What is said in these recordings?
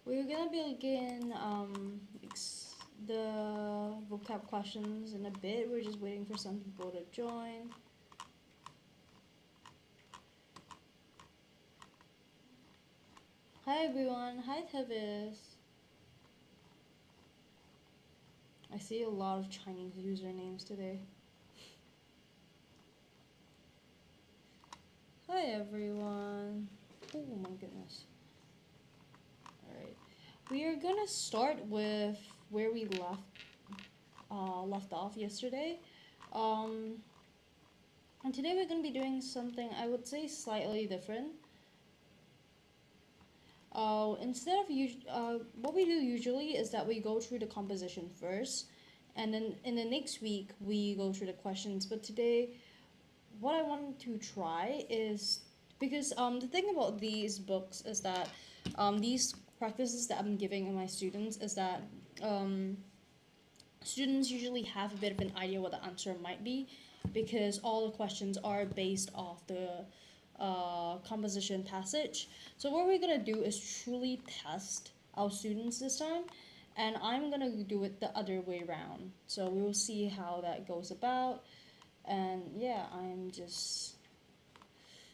We're gonna begin the vocab questions in a bit. We're just waiting for some people to join. Hi everyone. Hi Tevis. I see a lot of Chinese usernames today. Hi everyone. Oh my goodness. Alright. We are gonna start with where we left off yesterday. And today we're gonna be doing something I would say slightly different. Instead of what we do usually is that we go through the composition first, and then in the next week we go through the questions. But today, what I want to try is, because the thing about these books is that these practices that I'm giving my students is that students usually have a bit of an idea what the answer might be, because all the questions are based off the composition passage. So what we're gonna do is truly test our students this time, and I'm gonna do it the other way around. So we will see how that goes about, and yeah, I'm just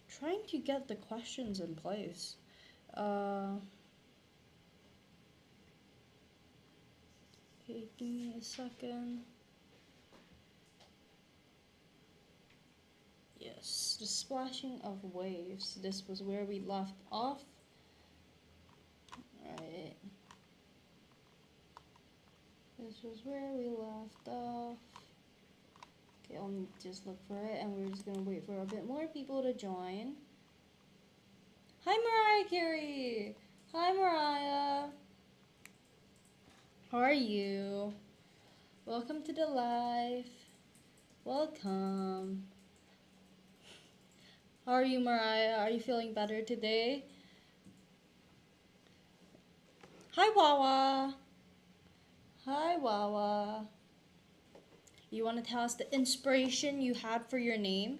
trying to get the questions in place. Okay, give me a second. Yes, the splashing of waves. This was where we left off. Alright. This was where we left off. Okay, I'll just look for it, and we're just gonna wait for a bit more people to join. Hi, Mariah Carey! Hi, Mariah! How are you? Welcome to the live. Welcome. How are you, Mariah? Are you feeling better today? Hi, Wawa. Hi, Wawa. You want to tell us the inspiration you had for your name?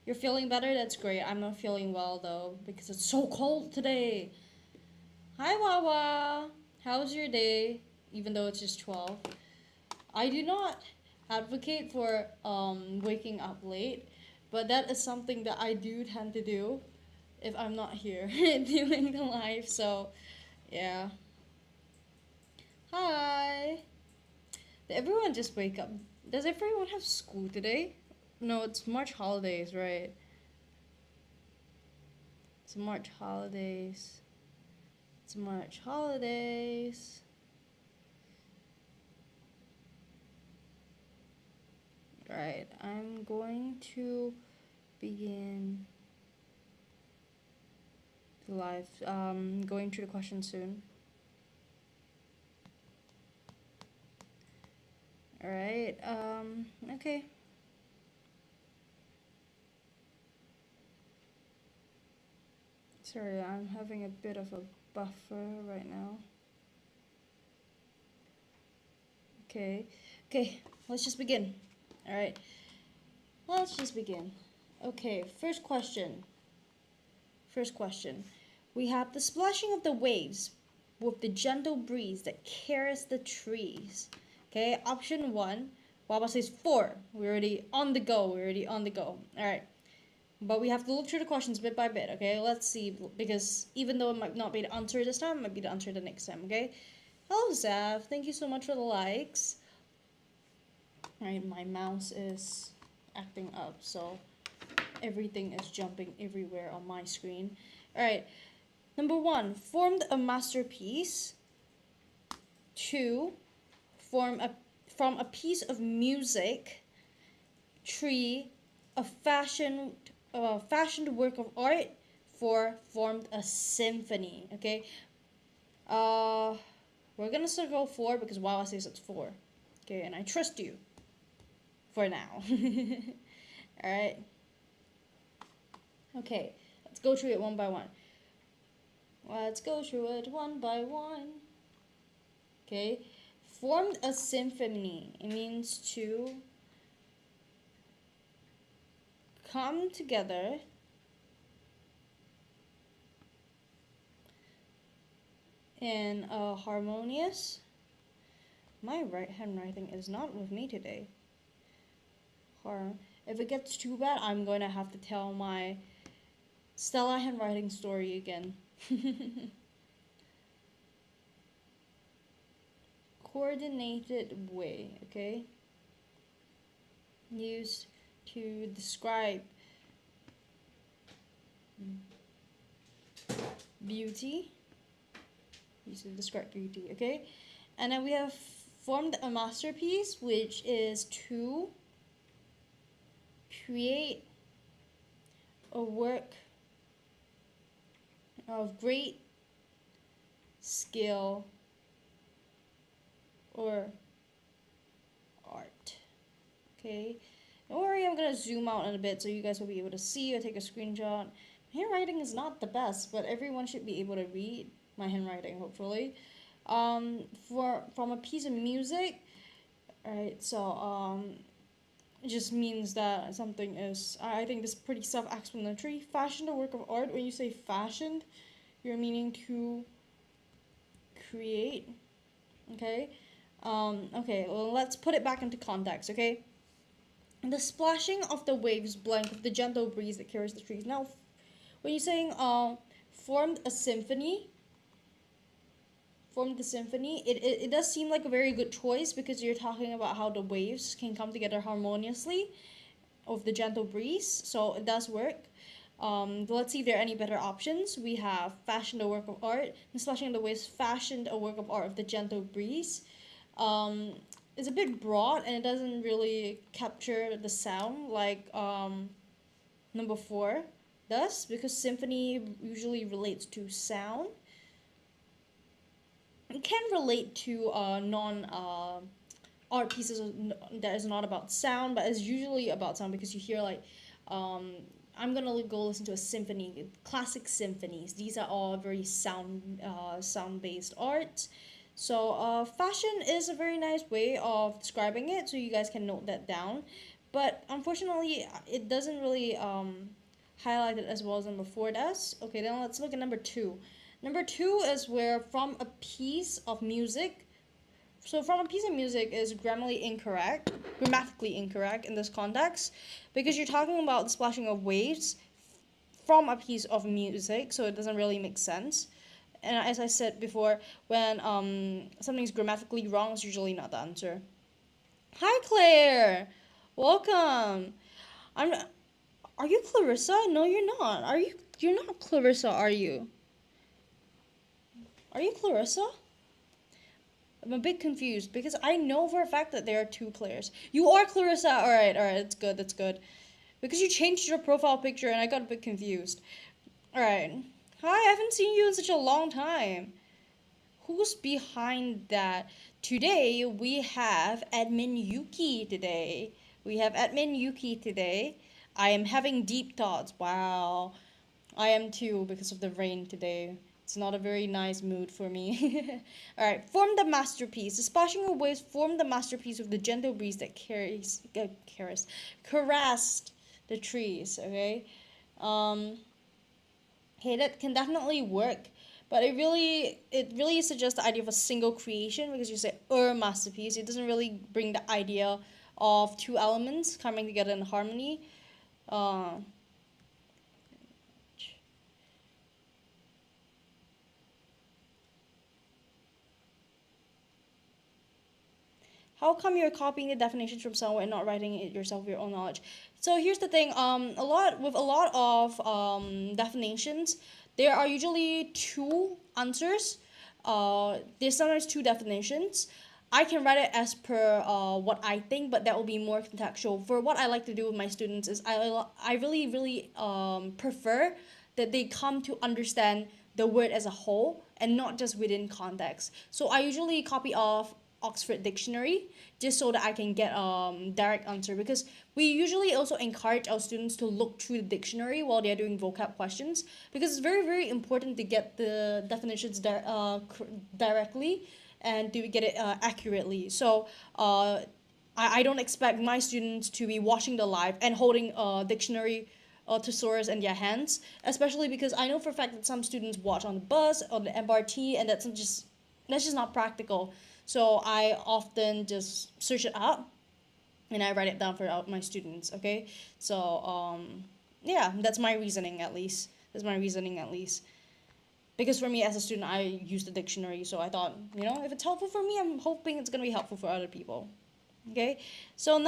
You're feeling better? That's great. I'm not feeling well, though, because it's so cold today. Hi, Wawa. How's your day? Even though it's just 12. I do not advocate for waking up late, but that is something that I do tend to do if I'm not here doing the live. So, yeah. Hi. Did everyone just wake up? Does everyone have school today? No, it's March holidays, right? It's March holidays. It's March holidays. Right, I'm going to begin the live. Going through the questions soon. Alright, okay. Sorry, I'm having a bit of a buffer right now. Okay, let's just begin. Alright, let's just begin. Okay, first question. We have the splashing of the waves with the gentle breeze that carries the trees. Okay, option 1. Baba says 4. We're already on the go. Alright. But we have to look through the questions bit by bit, okay? Let's see, because even though it might not be the answer this time, it might be the answer the next time, okay? Hello, Zav. Thank you so much for the likes. Alright, my mouse is acting up, so everything is jumping everywhere on my screen. Alright, number 1, formed a masterpiece. 2, from a piece of music. 3, a fashioned work of art. 4, formed a symphony. Okay, we're gonna still go 4 because Wawa says it's 4. Okay, and I trust you for now. All right. Okay, let's go through it one by one. Okay, formed a symphony. It means to come together and harmonious. My handwriting is not with me today. If it gets too bad, I'm going to have to tell my Stella handwriting story again. Coordinated way, okay? Used to describe beauty. Used to describe beauty, okay? And then we have formed a masterpiece, which is to create a work of great skill or art. Okay, don't worry, I'm gonna zoom out in a bit so you guys will be able to see or take a screenshot. My handwriting is not the best, but everyone should be able to read my handwriting, hopefully. From a piece of music, alright, so it just means that something is, I think this is pretty self-explanatory. Fashioned a work of art. When you say fashioned, you're meaning to create. Okay. Okay, well, let's put it back into context, okay? The splashing of the waves blank with the gentle breeze that carries the trees. Now, when you're saying formed the symphony, it does seem like a very good choice because you're talking about how the waves can come together harmoniously of the gentle breeze, so it does work. Let's see if there are any better options. We have fashioned a work of art. The splashing of the waves fashioned a work of art of the gentle breeze. It's a bit broad and it doesn't really capture the sound like number 4 does, because symphony usually relates to sound. It can relate to non art pieces that is not about sound, but it's usually about sound because you hear like I'm gonna go listen to a symphony, classic symphonies. These are all very sound based art. So fashion is a very nice way of describing it, so you guys can note that down. But unfortunately, it doesn't really highlight it as well as number 4 does. Okay, then let's look at number 2. Number 2 is where from a piece of music. So from a piece of music is grammatically incorrect in this context, because you're talking about the splashing of waves from a piece of music, so it doesn't really make sense. And as I said before, when something's grammatically wrong, it's usually not the answer. Hi Claire, welcome. Are you Clarissa? No, you're not. You're not Clarissa, are you? Are you Clarissa? I'm a bit confused because I know for a fact that there are 2 Claires. You are Clarissa. All right, that's good. Because you changed your profile picture and I got a bit confused. All right. Hi, I haven't seen you in such a long time. Who's behind that? Today we have admin Yuki today. I am having deep thoughts. Wow. I am too because of the rain today. It's not a very nice mood for me. Alright, form the masterpiece. The splashing of waves formed the masterpiece with the gentle breeze that caressed the trees, okay? Okay, that can definitely work, but it really suggests the idea of a single creation, because you say masterpiece. It doesn't really bring the idea of 2 elements coming together in harmony. How come you're copying the definitions from somewhere and not writing it yourself with your own knowledge? So here's the thing. A lot of definitions, there are usually 2 answers. There's sometimes 2 definitions. I can write it as per what I think, but that will be more contextual. For what I like to do with my students is I really prefer that they come to understand the word as a whole and not just within context. So I usually copy off Oxford Dictionary just so that I can get direct answer, because we usually also encourage our students to look through the dictionary while they're doing vocab questions, because it's very important to get the definitions directly and to get it accurately. So I don't expect my students to be watching the live and holding a dictionary thesaurus in their hands, especially because I know for a fact that some students watch on the bus, on the MRT, and that's just not practical. So I often just search it up and I write it down for my students, okay? So yeah, that's my reasoning at least. Because for me as a student, I use the dictionary, so I thought, if it's helpful for me, I'm hoping it's gonna be helpful for other people. Okay, so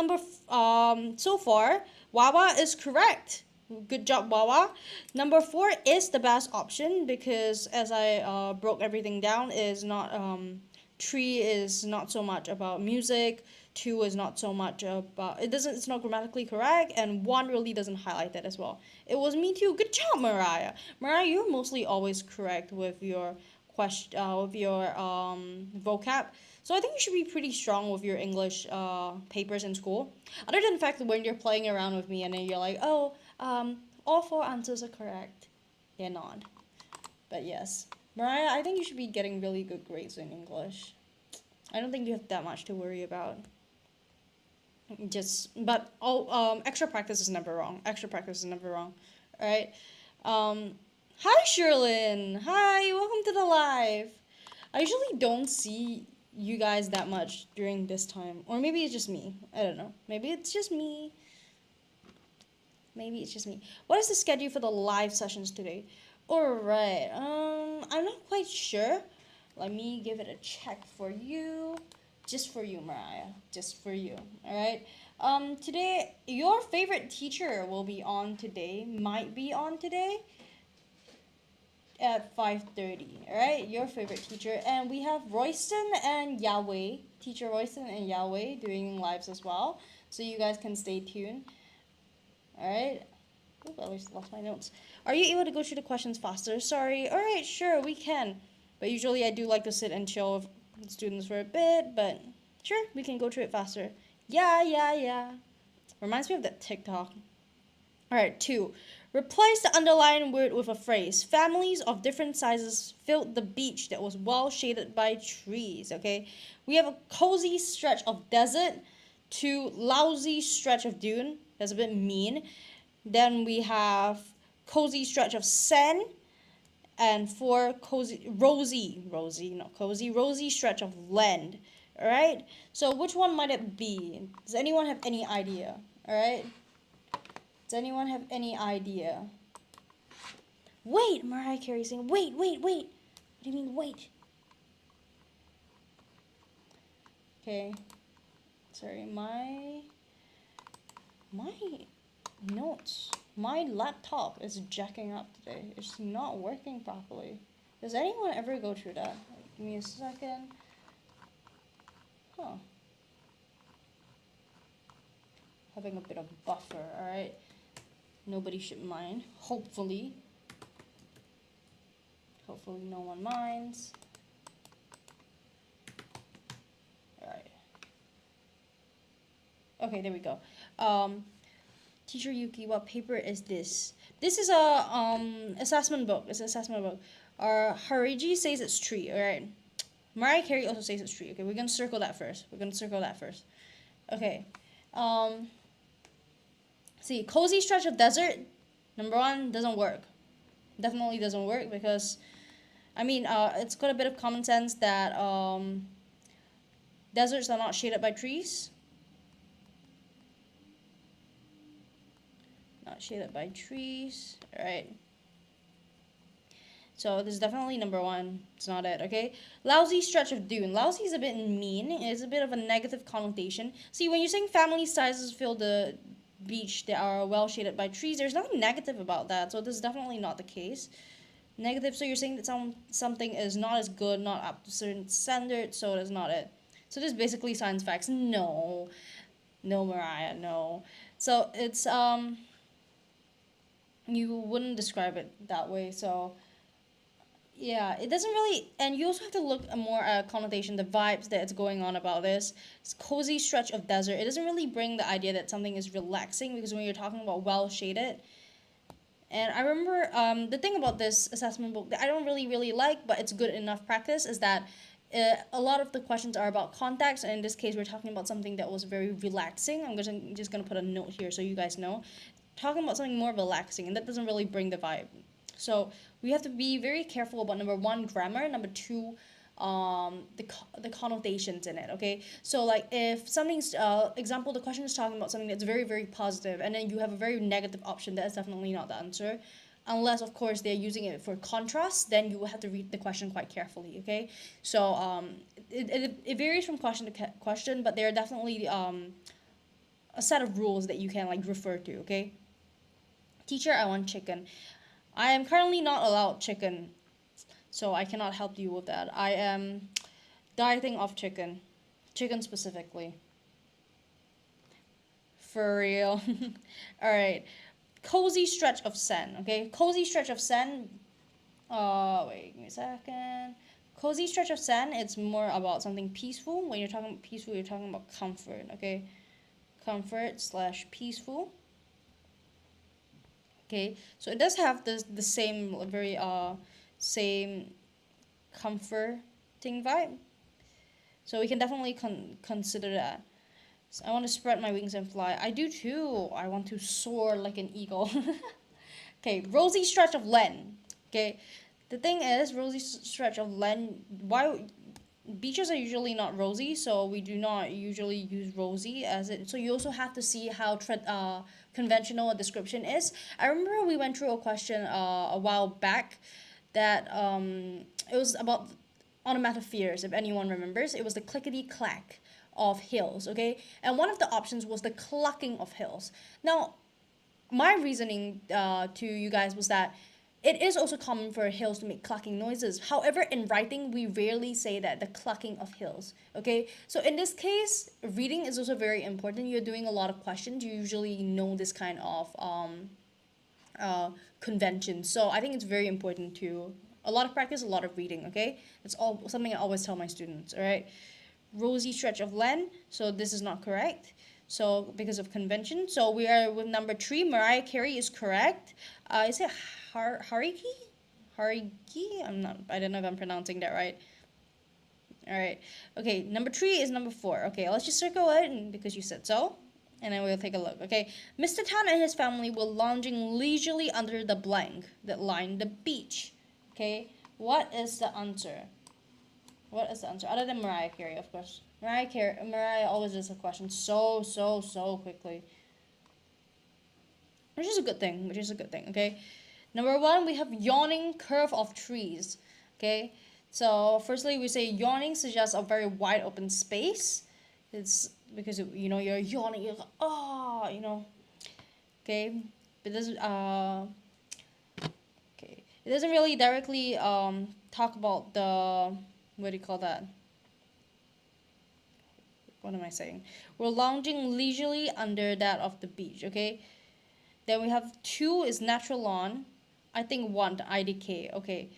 so far, Wawa is correct. Good job, Wawa. Number 4 is the best option because as I broke everything down, is not 3 is not so much about music. 2 is not so much about it's not grammatically correct, and 1 really doesn't highlight that as well. It was me too. Good job, Mariah. Mariah, you're mostly always correct with your vocab. So I think you should be pretty strong with your English papers in school. Other than the fact that when you're playing around with me and then you're like, oh, all 4 answers are correct. You're not. But yes. Mariah, I think you should be getting really good grades in English. I don't think you have that much to worry about. Extra practice is never wrong. Alright? Hi, Sherlyn. Hi, welcome to the live. I usually don't see you guys that much during this time. Or maybe it's just me. I don't know. Maybe it's just me. What is the schedule for the live sessions today? Alright. I'm not quite sure. Let me give it a check for you. Just for you, Mariah. Just for you. Alright? Today, your favorite teacher will be on today. Might be on today. At 5:30, alright? Your favorite teacher. And we have Royston and Yahweh. Teacher Royston and Yahweh doing lives as well. So you guys can stay tuned. Alright? Oop, I just lost my notes. Are you able to go through the questions faster? Sorry. Alright, sure, we can. But usually I do like to sit and chill with students for a bit. But sure, we can go through it faster. Yeah. Reminds me of that TikTok. Alright, 2. Replace the underlined word with a phrase. Families of different sizes filled the beach that was well shaded by trees. Okay, we have a cozy stretch of desert to lousy stretch of dune. That's a bit mean. Then we have cozy stretch of sand, and 4 rosy stretch of land. All right. So which one might it be? Does anyone have any idea? All right. Does anyone have any idea? Wait, Mariah Carey saying, wait. What do you mean, wait? Okay. Sorry, my notes. My laptop is jacking up today. It's not working properly. Does anyone ever go through that? Give me a second. Huh. Having a bit of buffer, alright? Nobody should mind. Hopefully no one minds. Alright. Okay, there we go. Teacher Yuki, what paper is this? This is a assessment book. It's an assessment book. Hariji says it's 3, alright. Mariah Carey also says it's 3. Okay, we're gonna circle that first. Okay. See, cozy stretch of desert, number 1, doesn't work. Definitely doesn't work because, it's got a bit of common sense that deserts are not shaded by trees. Alright. So this is definitely number 1. It's not it, okay? Lousy stretch of dune. Lousy is a bit mean. It's a bit of a negative connotation. See, when you're saying family sizes fill the beach that are well shaded by trees, there's nothing negative about that, so this is definitely not the case. Negative, so you're saying that something is not as good, not up to certain standards, so that's not it. So this is basically science facts. No, Mariah, no. So it's you wouldn't describe it that way, so yeah, it doesn't really, and you also have to look more at connotation, the vibes that's going on about this. It's cozy stretch of desert. It doesn't really bring the idea that something is relaxing, because when you're talking about well shaded, and I remember the thing about this assessment book that I don't really like, but it's good enough practice, is that a lot of the questions are about context, and in this case we're talking about something that was very relaxing. I'm just gonna put a note here so you guys know. talking about something more relaxing, and that doesn't really bring the vibe. So we have to be very careful about number one, grammar, number two, the connotations in it. Okay, so like if something's example, the question is talking about something that's very very positive, and then you have a very negative option, that is definitely not the answer. Unless of course they're using it for contrast, then you will have to read the question quite carefully. Okay, so it varies from question to question, but there are definitely a set of rules that you can like refer to. Okay, teacher, I want chicken. I am currently not allowed chicken, so I cannot help you with that. I am dieting off chicken. Chicken specifically. For real. Alright. Cozy stretch of sand. Okay? Cozy stretch of sand. Wait, give me a second. Cozy stretch of sand, it's more about something peaceful. When you're talking about peaceful, you're talking about comfort. Okay? Comfort slash peaceful. Okay, so it does have the same very same comforting vibe. So we can definitely consider that. So I want to spread my wings and fly. I do too. I want to soar like an eagle. Okay, rosy stretch of land. Okay, the thing is, rosy stretch of land. Why? Beaches are usually not rosy, so we do not usually use rosy as it. So you also have to see how conventional a description is. I remember we went through a question a while back that it was about onomatopoeias, if anyone remembers. It was the clickety clack of hills, okay? And one of the options was the clucking of hills. Now, my reasoning to you guys was that it is also common for hills to make clucking noises. However, in writing, we rarely say that, the clucking of hills. Okay? So in this case, reading is also very important. You're doing a lot of questions. You usually know this kind of convention. So I think it's very important to a lot of practice, a lot of reading. Okay? It's all something I always tell my students. All right? Rosy stretch of land. So this is not correct. So because of convention. So we are with number 3. Mariah Carey is correct. Is it Hariki? Hariki? I don't know if I'm pronouncing that right. Alright. Okay, number 3 is number 4. Okay, let's just circle it because you said so. And then we'll take a look. Okay, Mr. Tan and his family were lounging leisurely under the blank that lined the beach. Okay, what is the answer? What is the answer? Other than Mariah Carey, of course. Mariah always does a question so quickly. Which is a good thing, okay? Number 1, we have yawning curve of trees, okay? So, firstly, we say yawning suggests a very wide open space. It's because, you know, you're yawning, you're like, oh, you know, okay? But this, okay. It doesn't really directly, talk about the, what do you call that? What am I saying? We're lounging leisurely under that of the beach, okay? Then we have 2 is natural lawn. I think 1, the IDK. Okay,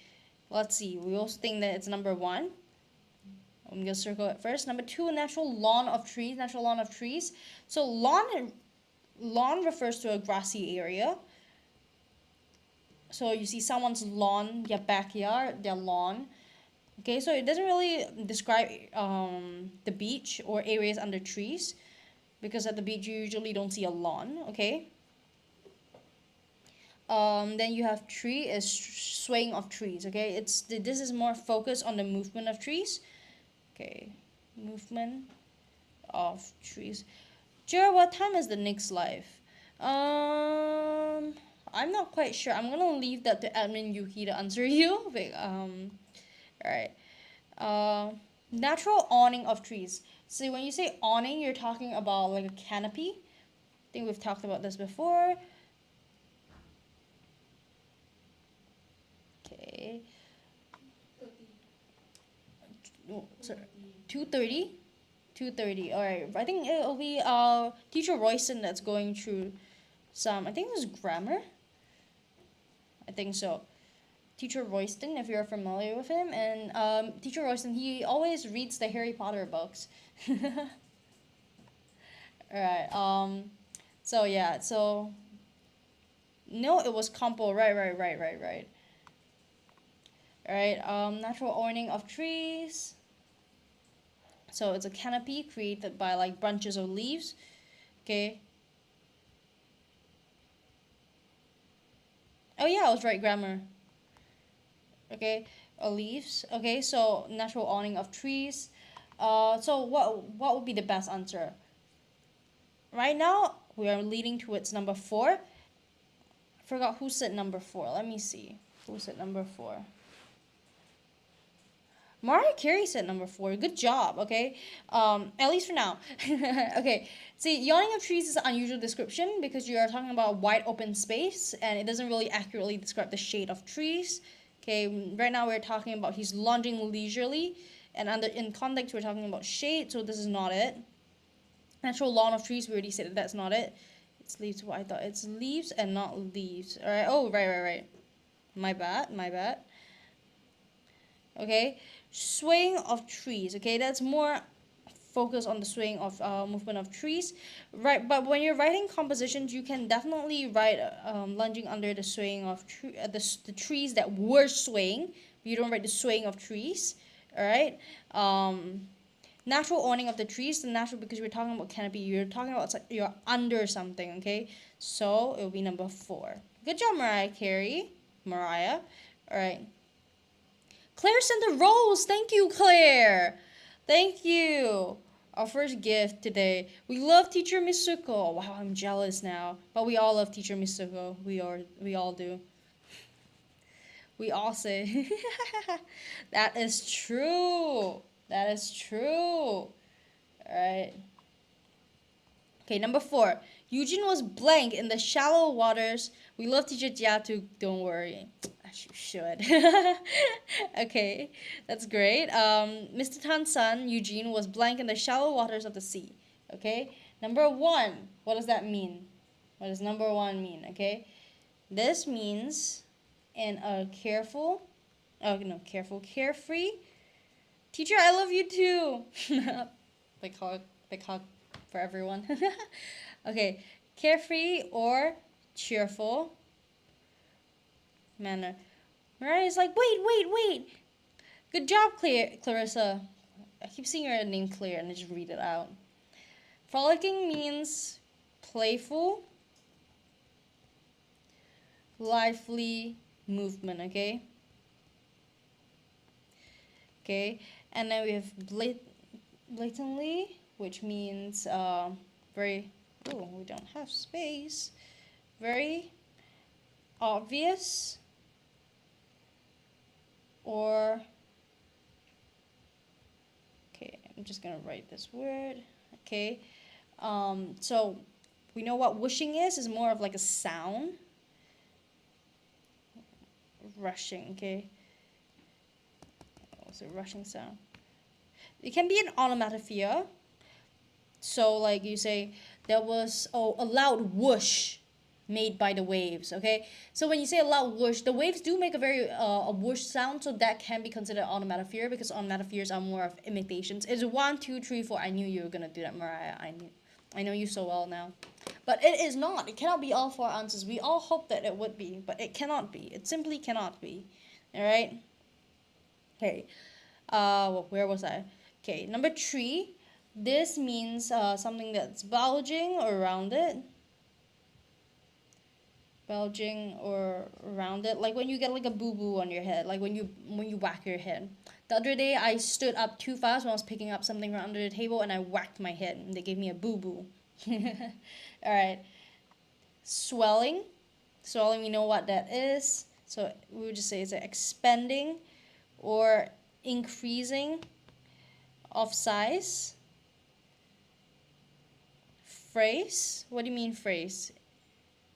let's see. We also think that it's number 1. I'm going to circle it first. Number 2, natural lawn of trees. Natural lawn of trees. So lawn refers to a grassy area. So you see someone's lawn, their backyard, their lawn. Okay, so it doesn't really describe the beach or areas under trees, because at the beach you usually don't see a lawn, okay? Then you have tree is swaying of trees, okay? This is more focused on the movement of trees. Okay, movement of trees. Jira, what time is the next live? I'm not quite sure. I'm gonna leave that to admin Yuki to answer you. But, alright. Natural awning of trees. So when you say awning, you're talking about like a canopy. I think we've talked about this before. Okay. Oh, sorry. 2:30? 2:30. Alright. I think it'll be teacher Royston that's going through some, I think this is grammar. I think so. Teacher Royston, if you're familiar with him, and Teacher Royston, he always reads the Harry Potter books. Alright, so yeah, so no, it was Compo, right. Alright, natural awning of trees. So it's a canopy created by like branches of leaves. Okay. Oh yeah, I was right, grammar. Okay, leaves. Okay, so natural awning of trees. So what would be the best answer? Right now, we are leading towards number 4. I forgot who said number 4. Let me see. Who said number 4? Mariah Carey said number 4. Good job, okay? At least for now. Okay, see, yawning of trees is an unusual description because you are talking about wide open space and it doesn't really accurately describe the shade of trees. Okay, right now we're talking about he's lounging leisurely, and in context we're talking about shade, so this is not it. Natural lawn of trees, we already said that's not it. It's leaves. What I thought it's leaves and not leaves. All right. Oh, right. My bad. Okay, swaying of trees. Okay, that's more focus on the swaying of movement of trees, right? But when you're writing compositions, you can definitely write lunging under the swaying of the trees that were swaying. You don't write the swaying of trees. All right. Natural awning of the trees. The natural, because we're talking about canopy. You're talking about you're under something. Okay, so it will be number 4. Good job, Mariah Carey. Mariah. All right. Claire sent a rose. Thank you, Claire. Thank you. Our first gift today. We love Teacher Misuko. Wow, I'm jealous now. But we all love Teacher Misuko. We all do. We all say. That is true. That is true. Alright. Okay, number 4. Eugene was blank in the shallow waters. We love Teacher Jia too. Don't worry. You should. Okay, that's great. Mr. Tan's son, Eugene, was blank in the shallow waters of the sea. Okay, number 1. What does that mean? What does number 1 mean? Okay, this means in a carefree. Teacher, I love you too. Big hug for everyone. Okay, carefree or cheerful manner. Mariah's like, wait. Good job, Clarissa. I keep seeing your name Claire and I just read it out. Frolicking means playful, lively movement, okay? Okay, and then we have blatantly, which means very, oh, we don't have space. Very obvious or, okay, I'm just gonna write this word. Okay, so we know what whooshing is more of like a sound. Rushing, okay. What's a rushing sound? It can be an onomatopoeia. So like you say, there was a loud whoosh made by the waves, okay? So when you say a loud whoosh, the waves do make a very a whoosh sound, so that can be considered onomatopoeia because onomatopoeias are more of imitations. It's 1, 2, 3, 4. I knew you were gonna do that, Mariah. I know you so well now. But it is not. It cannot be all 4 answers. We all hope that it would be, but it cannot be. It simply cannot be. All right? Okay. Well, where was I? Okay, number 3. This means something that's bulging or rounded. Bulging or rounded, like when you get like a boo-boo on your head, like when you whack your head. The other day I stood up too fast when I was picking up something from under the table and I whacked my head and they gave me a boo-boo. Alright. Swelling, we know what that is, so we would just say it's expanding or increasing of size. Phrase, what do you mean phrase?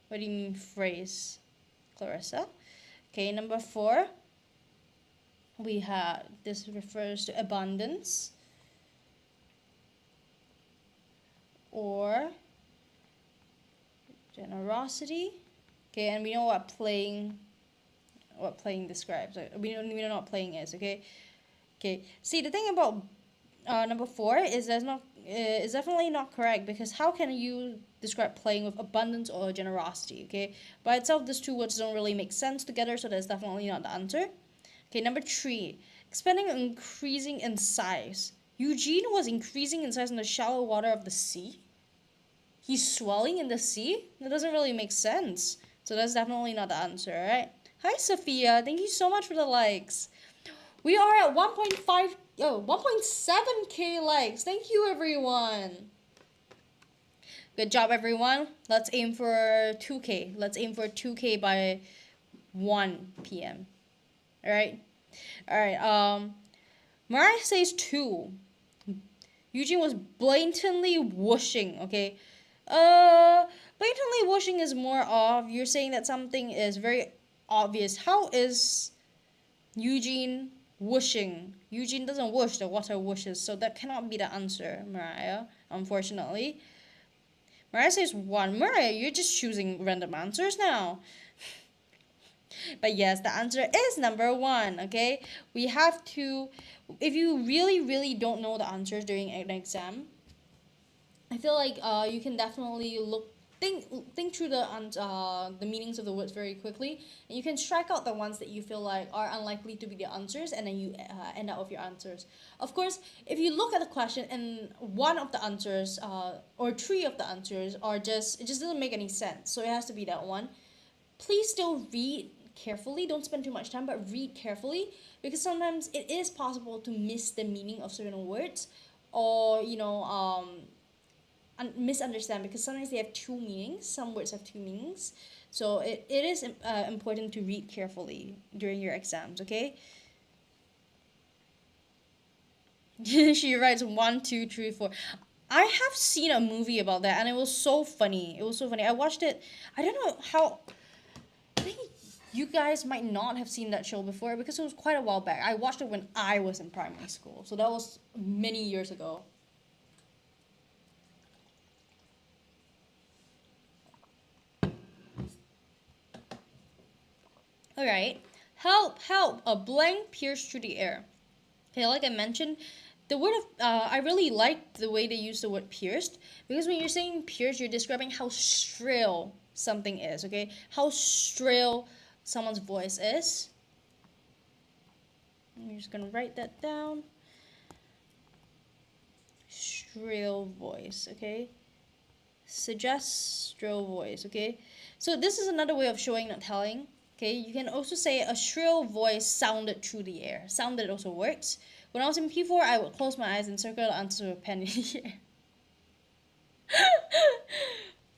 What do you mean phrase, Clarissa? Okay, number 4. We have, this refers to abundance or generosity. Okay, and we know what playing describes. We know what playing is, okay? Okay, see, the thing about number 4 is is definitely not correct, because how can you describe playing with abundance or generosity, okay? By itself, these 2 words don't really make sense together, so that's definitely not the answer. Okay, number 3, expanding or increasing in size. Eugene was increasing in size in the shallow water of the sea? He's swelling in the sea? That doesn't really make sense. So that's definitely not the answer, right? Hi, Sophia. Thank you so much for the likes. We are at 1.7k likes. Thank you, everyone. Good job, everyone. Let's aim for 2k. Let's aim for 2k by 1 p.m. All right? All right. Mariah says 2. Eugene was blatantly whooshing, okay? Blatantly whooshing is more of you're saying that something is very obvious. How is Eugene whooshing? Eugene doesn't whoosh, the water whooshes, so that cannot be the answer, Mariah, unfortunately. Mariah says 1. Mariah, you're just choosing random answers now. But yes, the answer is number 1, okay? We have to, if you really, really don't know the answers during an exam, I feel like you can definitely think through the meanings of the words very quickly, and you can strike out the ones that you feel like are unlikely to be the answers, and then you end up with your answers. Of course, if you look at the question and one of the answers or 3 of the answers are just, it just doesn't make any sense, so it has to be that one. Please still read carefully. Don't spend too much time, but read carefully, because sometimes it is possible to miss the meaning of certain words, or misunderstand, because sometimes they have 2 meanings. Some words have 2 meanings, so it is important to read carefully during your exams, okay? She writes 1, 2, 3, 4. I have seen a movie about that, and it was so funny. It was so funny. I watched it. I don't know how. I think you guys might not have seen that show before, because it was quite a while back. I watched it when I was in primary school, so that was many years ago. Alright, help, a blank pierced through the air. Okay, like I mentioned, the word of, I really like the way they use the word pierced, because when you're saying pierced, you're describing how shrill something is, okay? How shrill someone's voice is. I'm just gonna write that down. Shrill voice, okay? Suggest shrill voice, okay? So this is another way of showing, not telling. Okay, you can also say a shrill voice sounded through the air. Sounded also works. When I was in P4, I would close my eyes and circle the answer with a pen in the air.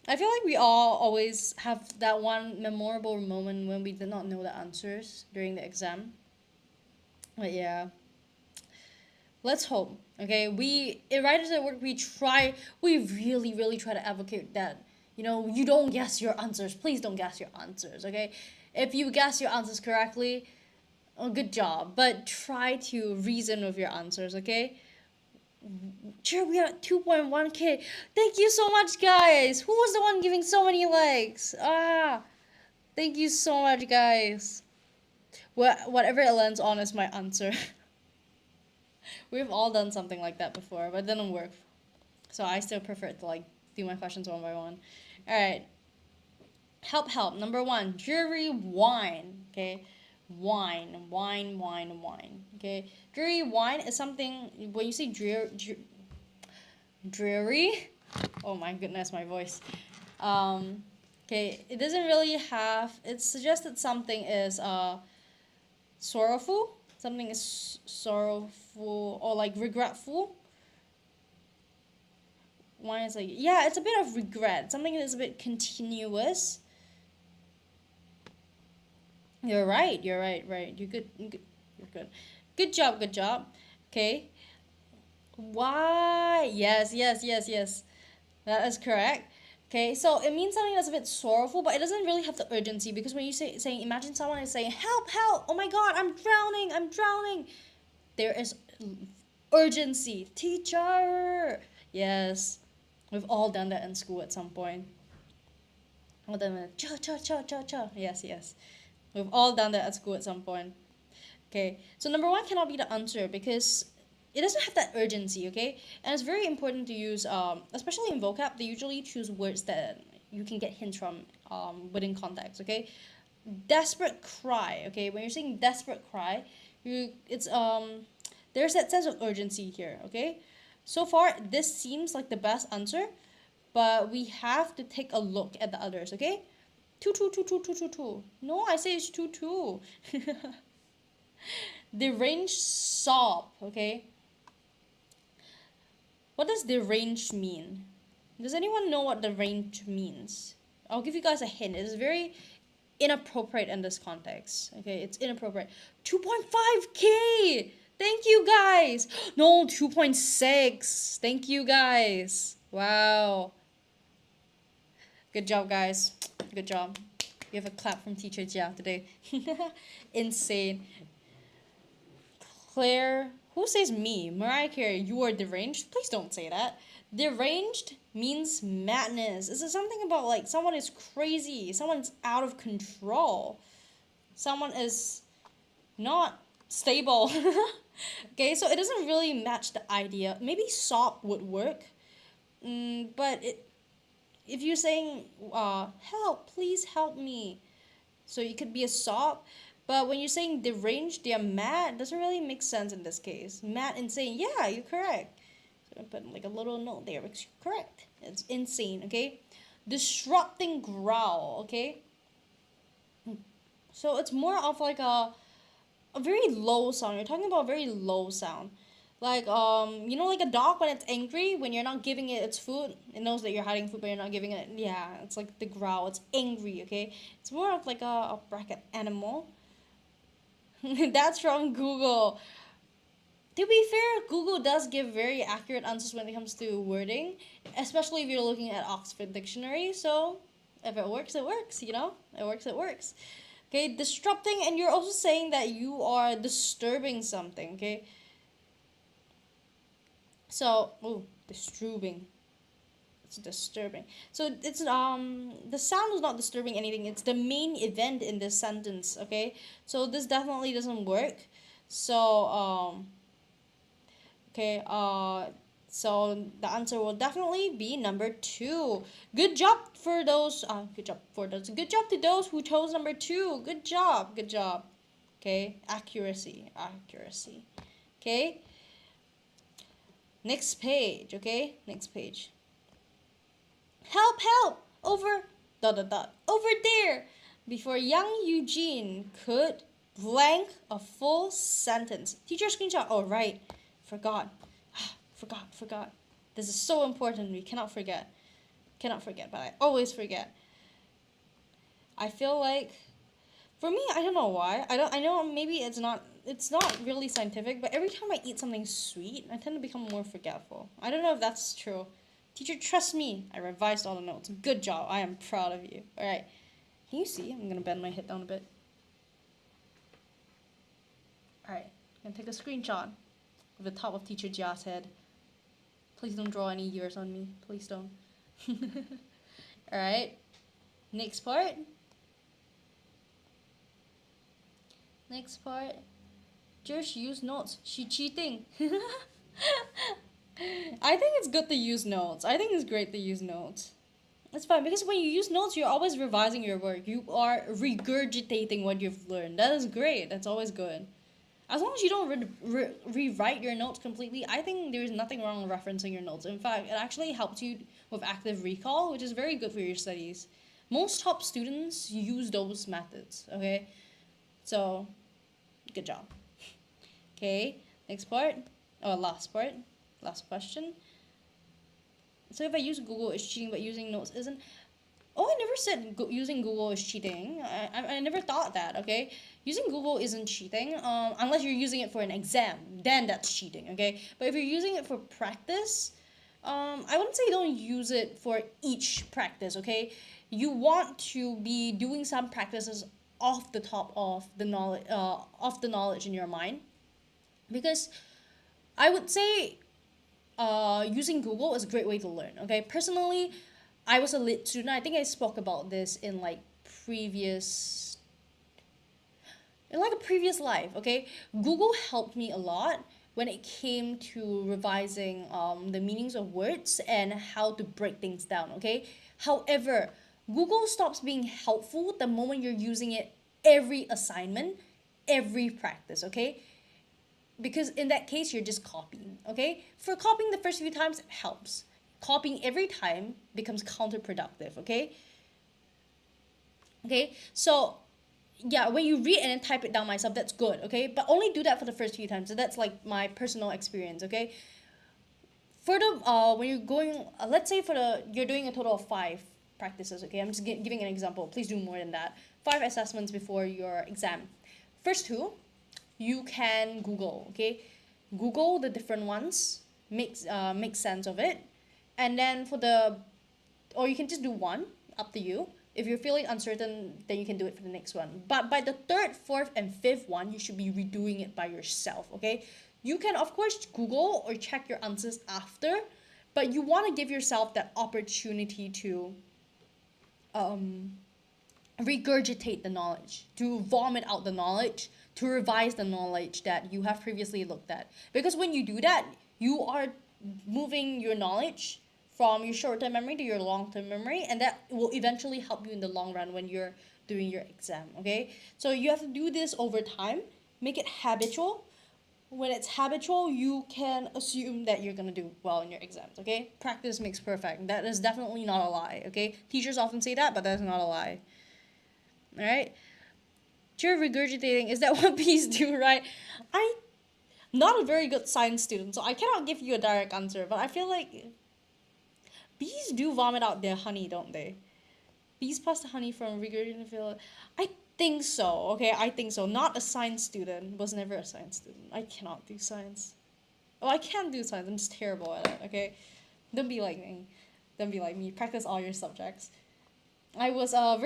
I feel like we all always have that one memorable moment when we did not know the answers during the exam. But yeah, let's hope. Okay, we writers at work, we really, really try to advocate that, you don't guess your answers. Please don't guess your answers, okay? If you guess your answers correctly, good job. But try to reason with your answers, okay? Sure, we are at 2.1k. Thank you so much, guys. Who was the one giving so many likes? Thank you so much, guys. Whatever it lands on is my answer. We've all done something like that before, but it didn't work. So I still prefer to do my questions one by one. Alright. Help. Number 1, jury wine. Okay, wine. Okay, jury wine is something. When you say dreary, oh my goodness, my voice. Okay, it doesn't really have. It suggests that something is sorrowful. Something is sorrowful or regretful. Wine is it's a bit of regret. Something that is a bit continuous. You're right. Right. You're good. Good job. Okay. Why? Yes. That is correct. Okay, so it means something that's a bit sorrowful, but it doesn't really have the urgency, because when you saying, imagine someone is saying, help, oh my god, I'm drowning. There is urgency. Teacher. Yes. We've all done that in school at some point. All done cha. Yes. We've all done that at school at some point. Okay, so number 1 cannot be the answer, because it doesn't have that urgency, okay? And it's very important to use, especially in vocab, they usually choose words that you can get hints from within context, okay? Desperate cry, okay? When you're saying desperate cry, there's that sense of urgency here, okay? So far, this seems like the best answer, but we have to take a look at the others, okay? Two. No, I say it's two. Deranged sob, okay? What does deranged mean? Does anyone know what deranged means? I'll give you guys a hint. It is very inappropriate in this context. Okay, it's inappropriate. 2.5K! Thank you guys! No, 2.6. Thank you guys. Wow. Good job, guys. Good job. We have a clap from teacher Jia today. Insane. Claire, who says me? Mariah Carey, you are deranged? Please don't say that. Deranged means madness. This is something about like someone is crazy, someone's out of control, someone is not stable. Okay, so it doesn't really match the idea. Maybe sob would work, but if you're saying help, please help me, so it could be a sob. But when you're saying deranged, they're mad, doesn't really make sense in this case. Mad and saying, yeah, you're correct. So I put like a little note there, because you're correct. It's insane, okay? Disrupting growl, okay? So it's more of like a very low sound. You're talking about a very low sound. Like, you know, like a dog when it's angry, when you're not giving it its food, it knows that you're hiding food, but you're not giving it. Yeah, it's like the growl. It's angry, okay? It's more of like a bracket animal. That's from Google. To be fair, Google does give very accurate answers when it comes to wording, especially if you're looking at Oxford Dictionary. So, if it works, it works, you know? It works. Okay, disrupting, and you're also saying that you are disturbing something, okay? So, disturbing. It's disturbing. So it's the sound is not disturbing anything. It's the main event in this sentence, okay? So this definitely doesn't work. So okay, so the answer will definitely be number 2. Good job for those good job to those who chose number 2. Good job. Okay, accuracy. Okay? Next page, okay? Next page. Help! Over ... over there! Before young Eugene could blank a full sentence. Teacher screenshot. Oh, right. Forgot. This is so important. We cannot forget. But I always forget. I feel like, for me, I don't know why. I know maybe it's not really scientific, but every time I eat something sweet, I tend to become more forgetful. I don't know if that's true. Teacher, trust me. I revised all the notes. Good job. I am proud of you. All right. Can you see? I'm going to bend my head down a bit. All right. I'm going to take a screenshot of the top of Teacher Jia's head. Please don't draw any ears on me. Please don't. All right. Next part. Just use notes. She cheating. I think it's good to use notes. I think it's great to use notes. It's fine, because when you use notes, you're always revising your work. You are regurgitating what you've learned. That is great. That's always good. As long as you don't rewrite your notes completely, I think there's nothing wrong with referencing your notes. In fact, it actually helps you with active recall, which is very good for your studies. Most top students use those methods, okay? So, good job. Okay, next part. Last part. Last question. So if I use Google, it's cheating, but using notes isn't. Oh, I never said using Google is cheating. I never thought that, okay? Using Google isn't cheating, unless you're using it for an exam. Then that's cheating, okay? But if you're using it for practice, I wouldn't say don't use it for each practice, okay? You want to be doing some practices off the top of the knowledge in your mind, because I would say using Google is a great way to learn, okay? Personally, I was a lit student. I think I spoke about this in like a previous life, okay? Google helped me a lot when it came to revising the meanings of words and how to break things down, okay? However, Google stops being helpful the moment you're using it every assignment, every practice, okay? Because in that case, you're just copying, okay? For copying the first few times, it helps. Copying every time becomes counterproductive, okay? Okay, so yeah, when you read and then type it down myself, that's good, okay? But only do that for the first few times. So that's like my personal experience, okay? For the when you're going, let's say you're doing a total of 5 practices, okay? I'm just giving an example. Please do more than that. 5 assessments before your exam. First 2, you can Google, okay? Google the different ones, make sense of it, and then or you can just do one, up to you. If you're feeling uncertain, then you can do it for the next one. But by the 3rd, 4th, and 5th one, you should be redoing it by yourself, okay? You can, of course, Google or check your answers after, but you want to give yourself that opportunity to regurgitate the knowledge, to vomit out the knowledge, to revise the knowledge that you have previously looked at. Because when you do that, you are moving your knowledge from your short-term memory to your long-term memory, and that will eventually help you in the long run when you're doing your exam, okay? So you have to do this over time, make it habitual. When it's habitual, you can assume that you're gonna do well in your exams, okay? Practice makes perfect. That is definitely not a lie, okay? Teachers often say that, but that's not a lie. Alright? You're regurgitating, is that what bees do, right? I'm not a very good science student, so I cannot give you a direct answer, but I feel like bees do vomit out their honey, don't they? Bees pass the honey from regurgitating. I think so, okay? I think so. Not a science student. Was never a science student. I cannot do science. Oh, I can do science. I'm just terrible at it, okay? Don't be like me. Don't be like me. Practice all your subjects. I was a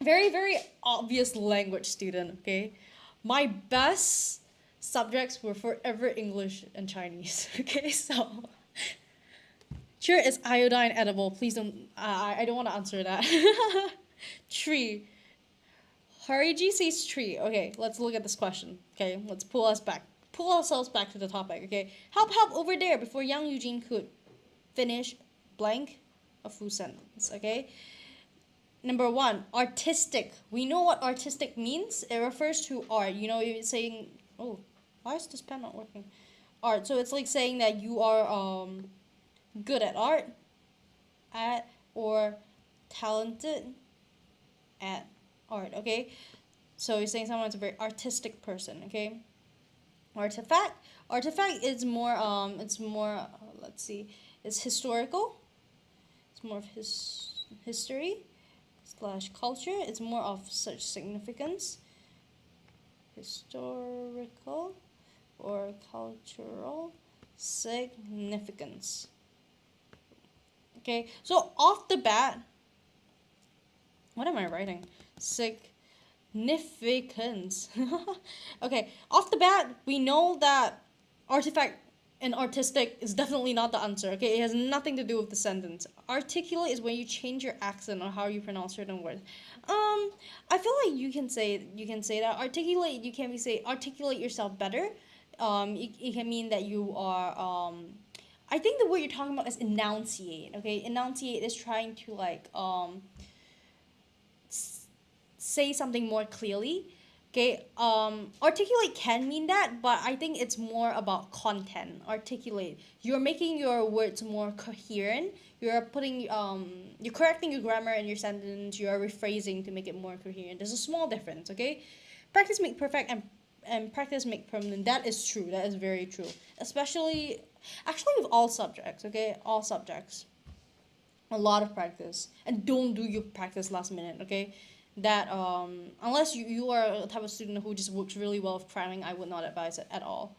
very obvious language student, okay? My best subjects were forever English and Chinese, okay? So sure, is iodine edible? Please don't. I don't want to answer that. Tree. Hariji says tree. Okay, let's look at this question. Okay, let's pull ourselves back to the topic. Okay, help over there before young Eugene could finish blank a full sentence. Okay. Number 1, artistic. We know what artistic means. It refers to art. You know, you're saying, oh, why is this pen not working? Art. So it's like saying that you are good at art, or talented at art, okay? So you're saying someone's a very artistic person, okay? Artifact is more let's see, it's historical. It's more of history / culture. It's more of such significance. Historical or cultural significance. Okay, so off the bat, what am I writing? Significance. Okay, off the bat, we know that artifact and artistic is definitely not the answer. Okay, it has nothing to do with the sentence. Articulate is when you change your accent or how you pronounce certain words. I feel like you can say that. Articulate, you can say articulate yourself better. It can mean that you are I think the word you're talking about is enunciate. Okay, enunciate is trying to like say something more clearly. Okay, articulate can mean that, but I think it's more about content. Articulate, you're making your words more coherent. You're you're correcting your grammar and your sentence. You're rephrasing to make it more coherent. There's a small difference. Okay, practice make perfect, and practice make permanent. That is true. That is very true. Actually, with all subjects. Okay, all subjects. A lot of practice, and don't do your practice last minute. Okay, that unless you are a type of student who just works really well with cramming, I would not advise it at all.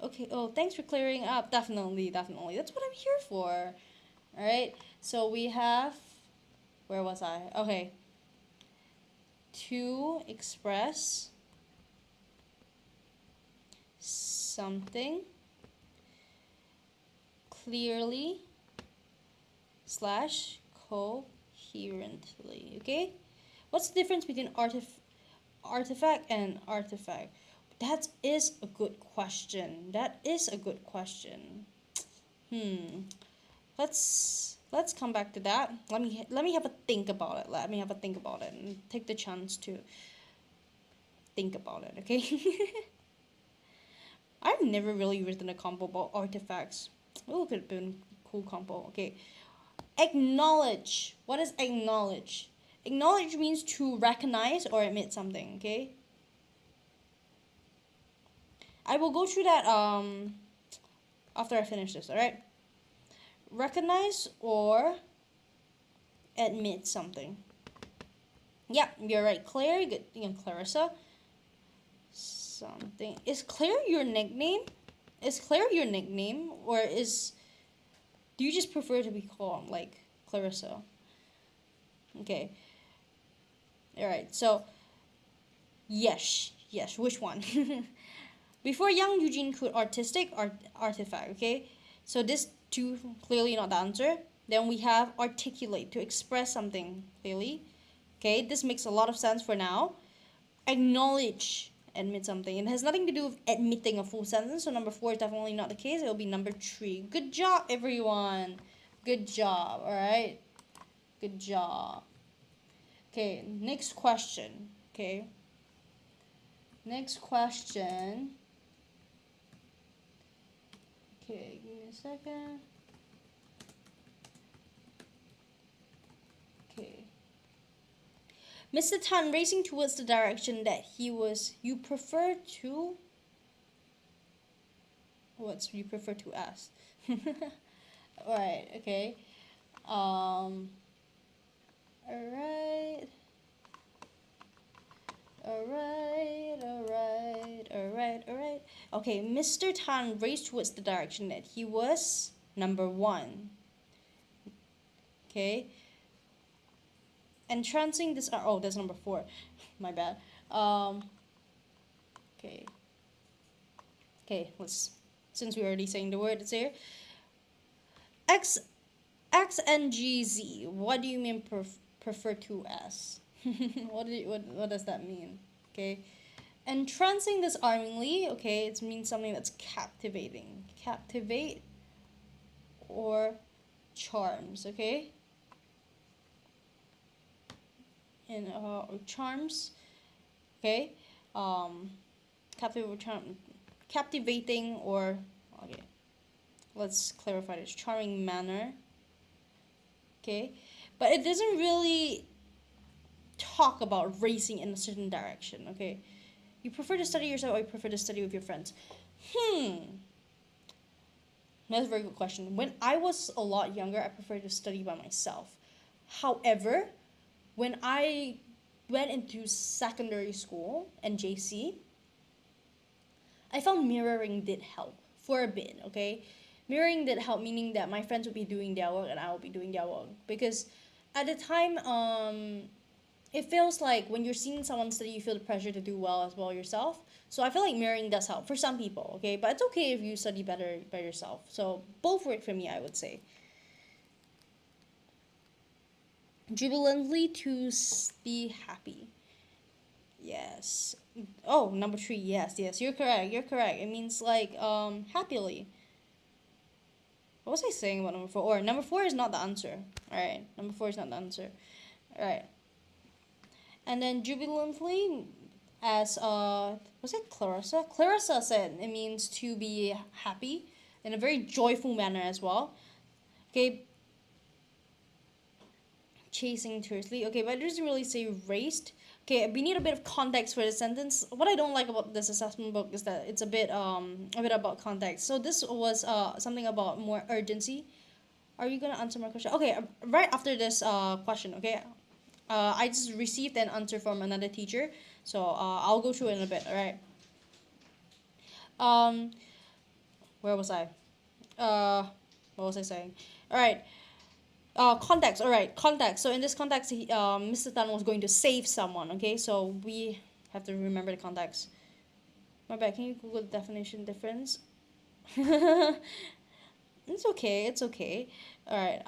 Okay, oh, thanks for clearing up. Definitely. That's what I'm here for. Alright, so we have, where was I? Okay. To express something clearly / coherently. Okay? What's the difference between artifact and artifact? That is a good question. Let's come back to that. Let me have a think about it. And take the chance to think about it, okay? I've never really written a compo about artifacts. Oh, it could have been cool compo. Okay. Acknowledge. What is acknowledge? Acknowledge means to recognize or admit something, okay? I will go through that after I finish this, alright? Recognize or admit something. Yeah, you're right. Claire, good. Clarissa. Something. Is Claire your nickname? Is Claire your nickname? Or do you just prefer to be called, like, Clarissa? Okay. Alright, so, yes, which one? Before young Eugene could artifact, okay? So this two, clearly not the answer. Then we have articulate, to express something clearly. Okay, this makes a lot of sense for now. Acknowledge, admit something. It has nothing to do with admitting a full sentence, so number 4 is definitely not the case. It will be number 3. Good job, everyone. Good job, alright? Good job. Okay, next question. Okay. Next question. Okay, give me a second. Okay. Mr. Tan racing towards the direction that you prefer to... What's you prefer to ask? Alright, okay. Alright. Okay, Mr. Tan raced towards the direction that he was number 1. Okay. Entrancing this... Oh, that's number 4. My bad. Okay. Okay, since we're already saying the word, it's here. X and G Z. What do you mean prefer to as? What does that mean? Okay. Entrancing disarmingly, okay, it means something that's captivating. Captivate or charms, okay? And charms, okay? Captivating or, okay, let's clarify this. Charming manner, okay? But it doesn't really talk about racing in a certain direction, okay? You prefer to study yourself or you prefer to study with your friends? That's a very good question. When I was a lot younger, I preferred to study by myself. However, when I went into secondary school and JC, I found mirroring did help for a bit, okay? Mirroring did help, meaning that my friends would be doing their work and I would be doing their work. Because at the time, it feels like when you're seeing someone study, you feel the pressure to do well as well yourself. So I feel like mirroring does help for some people, okay? But it's okay if you study better by yourself. So both work for me, I would say. Jubilantly to be happy. Yes. Oh, number 3. Yes, you're correct. It means like happily. What was I saying about number 4? Or number 4 is not the answer. Alright, number 4 is not the answer. Alright. And then jubilantly, as was it Clarissa? Clarissa said it means to be happy in a very joyful manner as well. Okay. Chasing tersely. Okay, but it doesn't really say raced. Okay, we need a bit of context for the sentence. What I don't like about this assessment book is that it's a bit about context. So this was something about more urgency. Are you gonna answer my question? Okay, right after this question. Okay. I just received an answer from another teacher, so I'll go through it in a bit, alright? Where was I? What was I saying? Alright, context, alright, context. So in this context, Mr. Tan was going to save someone, okay? So we have to remember the context. My bad, can you Google the definition difference? It's okay. Alright,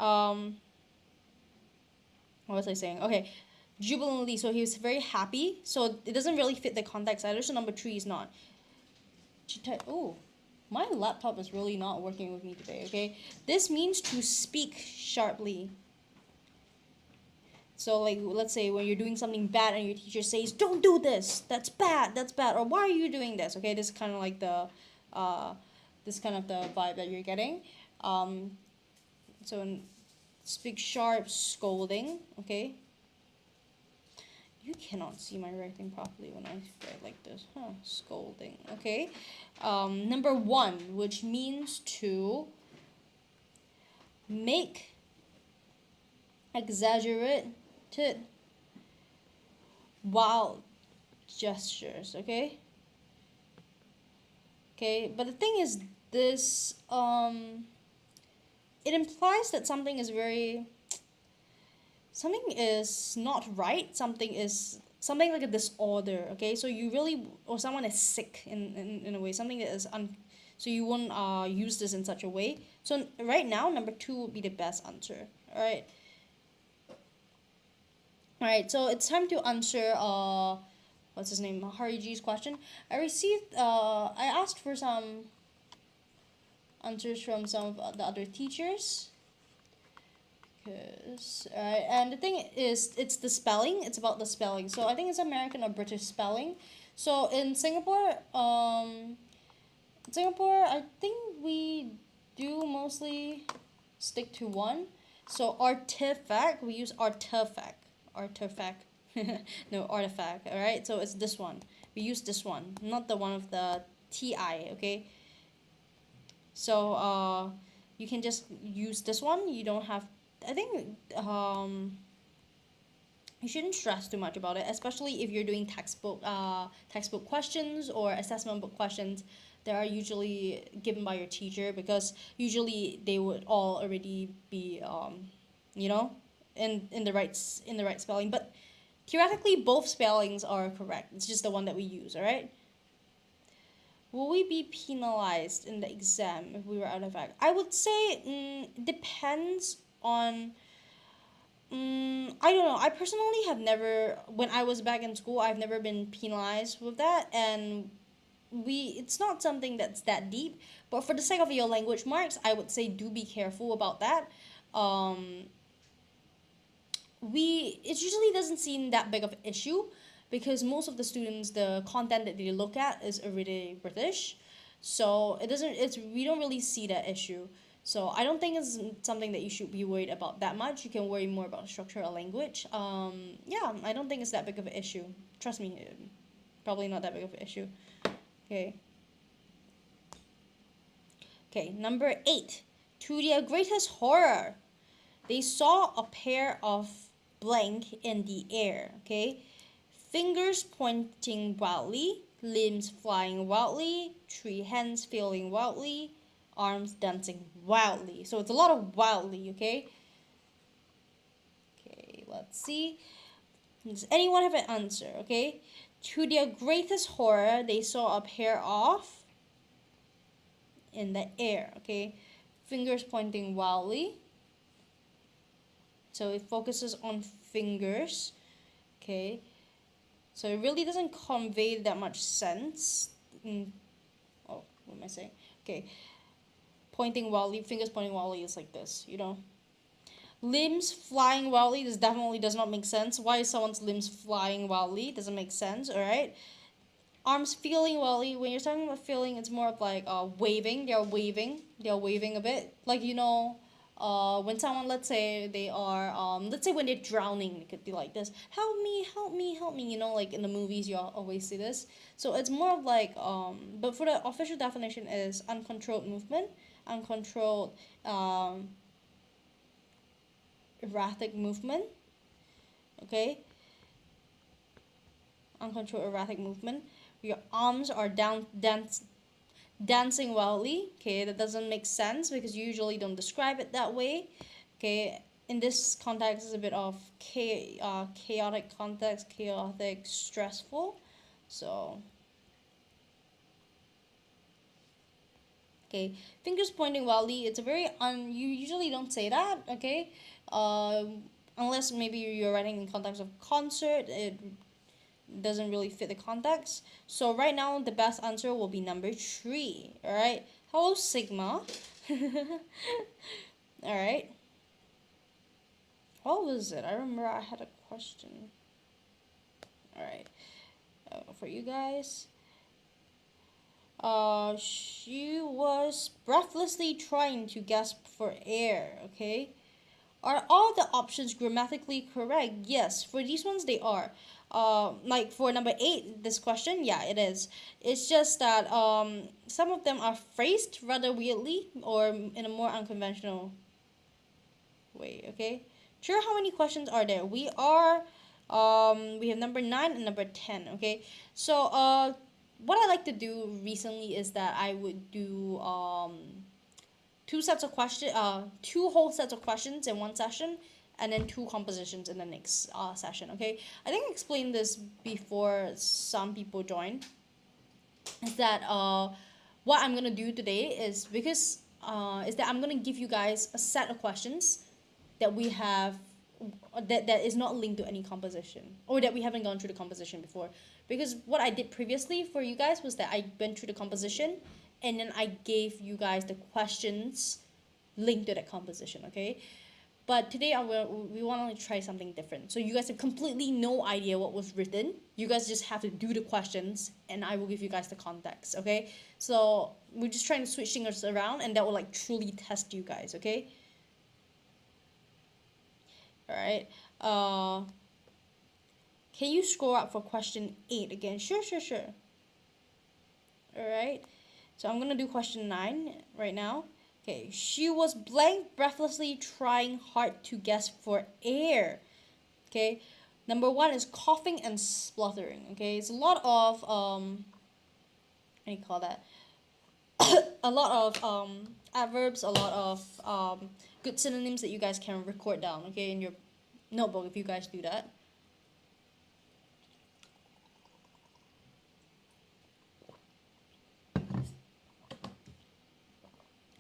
what was I saying? Okay, jubilantly, so he was very happy. So it doesn't really fit the context either, so number 3 is not. Oh, my laptop is really not working with me today, okay? This means to speak sharply. So like, let's say when you're doing something bad and your teacher says, don't do this, that's bad, or why are you doing this? Okay, this is kind of like the vibe that you're getting. So Speak sharp, scolding. Okay. You cannot see my writing properly when I write like this, huh? Scolding. Okay. Number 1, which means to make exaggerated wild gestures. Okay. Okay, but the thing is, this it implies that something is not right. Something like a disorder. Okay, so you really, or someone is sick in a way. Something that is so you won't use this in such a way. So right now, number 2 would be the best answer. All right. All right. So it's time to answer what's his name, Hariji's question. I asked for some answers from some of the other teachers. And the thing is, it's the spelling. It's about the spelling. So I think it's American or British spelling. So in Singapore, I think we do mostly stick to one. So artifact, we use artifact. No, artifact. All right. So it's this one. We use this one, not the one with the TI. Okay. So you can just use this one. You don't have. I think you shouldn't stress too much about it, especially if you're doing textbook questions or assessment book questions. They are usually given by your teacher, because usually they would all already be you know, in the right spelling. But theoretically, both spellings are correct. It's just the one that we use. All right. Will we be penalized in the exam if we were out of act? I would say depends on. I don't know. I personally have never, when I was back in school, I've never been penalized with that, and it's not something that's that deep. But for the sake of your language marks, I would say do be careful about that. It usually doesn't seem that big of an issue, because most of the students, the content that they look at is already British, so we don't really see that issue. So I don't think it's something that you should be worried about that much. You can worry more about structure of language. Yeah, I don't think it's that big of an issue. Trust me, probably not that big of an issue. Okay. Okay, number 8. To their greatest horror, they saw a pair of blank in the air. Okay. Fingers pointing wildly, limbs flying wildly, 3 hands flailing wildly, arms dancing wildly. So it's a lot of wildly, okay? Okay, let's see. Does anyone have an answer, okay? To their greatest horror, they saw a pair of in the air, okay? Fingers pointing wildly. So it focuses on fingers, okay? So it really doesn't convey that much sense. Oh, what am I saying? Okay. Pointing wildly, fingers pointing wildly is like this, you know. Limbs flying wildly, this definitely does not make sense. Why is someone's limbs flying wildly? Doesn't make sense, alright? Arms feeling wildly, when you're talking about feeling, it's more of like waving. They're waving a bit. Like, you know, when someone, let's say they are, let's say when they're drowning, it could be like this, help me, help me, help me, you know, like in the movies you always see this. So it's more of like, but for the official definition is uncontrolled movement, uncontrolled, erratic movement, okay, uncontrolled erratic movement. Your arms are dancing wildly. Okay, that doesn't make sense because you usually don't describe it that way. Okay, in this context, it's a bit of chaotic context, chaotic, stressful. So, okay, fingers pointing wildly. It's a very you usually don't say that. Okay, unless maybe you're writing in context of concert. It doesn't really fit the context. So right now the best answer will be number 3. Alright. Hello Sigma. Alright. What was it? I remember I had a question. Alright. For you guys. She was breathlessly trying to gasp for air. Okay. Are all the options grammatically correct? Yes, for these ones they are. Like for number 8, this question, yeah, it is. It's just that some of them are phrased rather weirdly or in a more unconventional way. Okay, sure. How many questions are there? We have number 9 and number 10. Okay, so what I like to do recently is that I would do two whole sets of questions in one session, and then 2 compositions in the next session. Okay, I think I explained this before some people joined. Is that what I'm gonna do today is is that I'm gonna give you guys a set of questions that we have that is not linked to any composition, or that we haven't gone through the composition before. Because what I did previously for you guys was that I went through the composition and then I gave you guys the questions linked to that composition. Okay, but today we want to try something different. So you guys have completely no idea what was written. You guys just have to do the questions and I will give you guys the context. Okay, so we're just trying to switch things around, and that will like truly test you guys. Okay, all right. Can you scroll up for question 8 again? Sure. All right, so I'm gonna do question 9 right now. Okay, she was blank, breathlessly trying hard to guess for air. Okay, number 1 is coughing and spluttering. Okay, it's a lot of what do you call that? A lot of adverbs, a lot of good synonyms that you guys can record down. Okay, in your notebook if you guys do that.